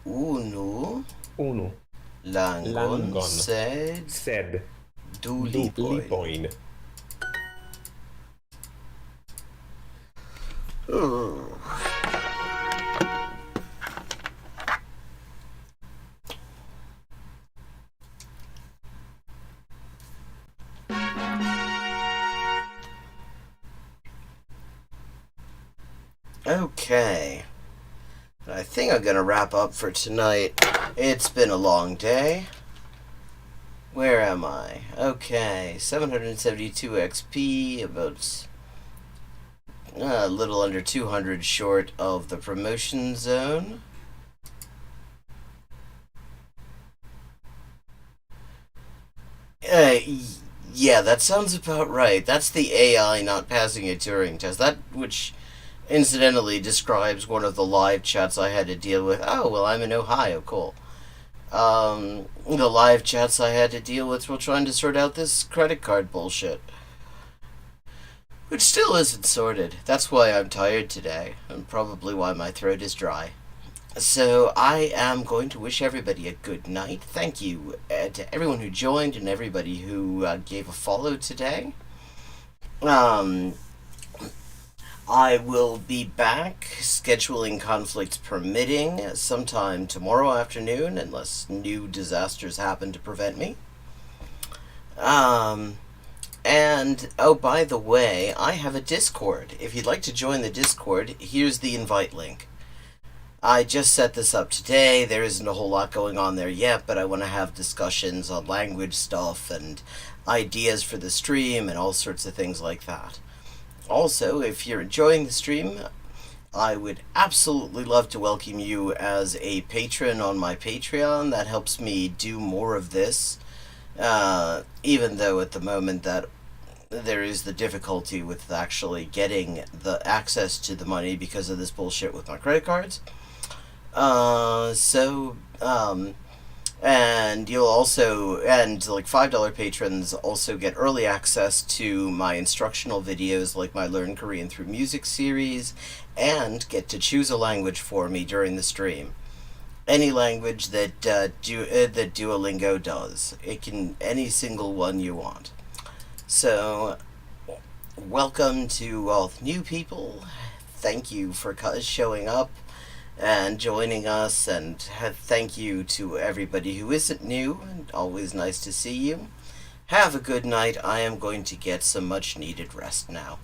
unu langon, sed du lipojn. Okay, I think I'm gonna wrap up for tonight. It's been a long day. Where am I? Okay, 772 XP, about a little under 200 short of the promotion zone. Yeah, that sounds about right. That's the AI not passing a Turing test. That which incidentally describes one of the live chats I had to deal with. Oh, well, I'm in Ohio. Cool. The live chats I had to deal with while trying to sort out this credit card bullshit. Which still isn't sorted. That's why I'm tired today, and probably why my throat is dry. So I am going to wish everybody a good night. Thank you to everyone who joined and everybody who gave a follow today. I will be back, scheduling conflicts permitting, sometime tomorrow afternoon, unless new disasters happen to prevent me. And, oh, by the way, I have a Discord. If you'd like to join the Discord, here's the invite link. I just set this up today. There isn't a whole lot going on there yet, but I want to have discussions on language stuff and ideas for the stream and all sorts of things like that. Also, if you're enjoying the stream, I would absolutely love to welcome you as a patron on my Patreon. That helps me do more of this, even though at the moment that there is the difficulty with actually getting the access to the money because of this bullshit with my credit cards. And you'll also, and like $5 patrons also get early access to my instructional videos like my Learn Korean Through Music series, and get to choose a language for me during the stream. Any language that that Duolingo does. It can, any single one you want. So, welcome to all the new people. Thank you for showing up and joining us, and thank you to everybody who isn't new, and always nice to see you. Have a good night. I am going to get some much needed rest now.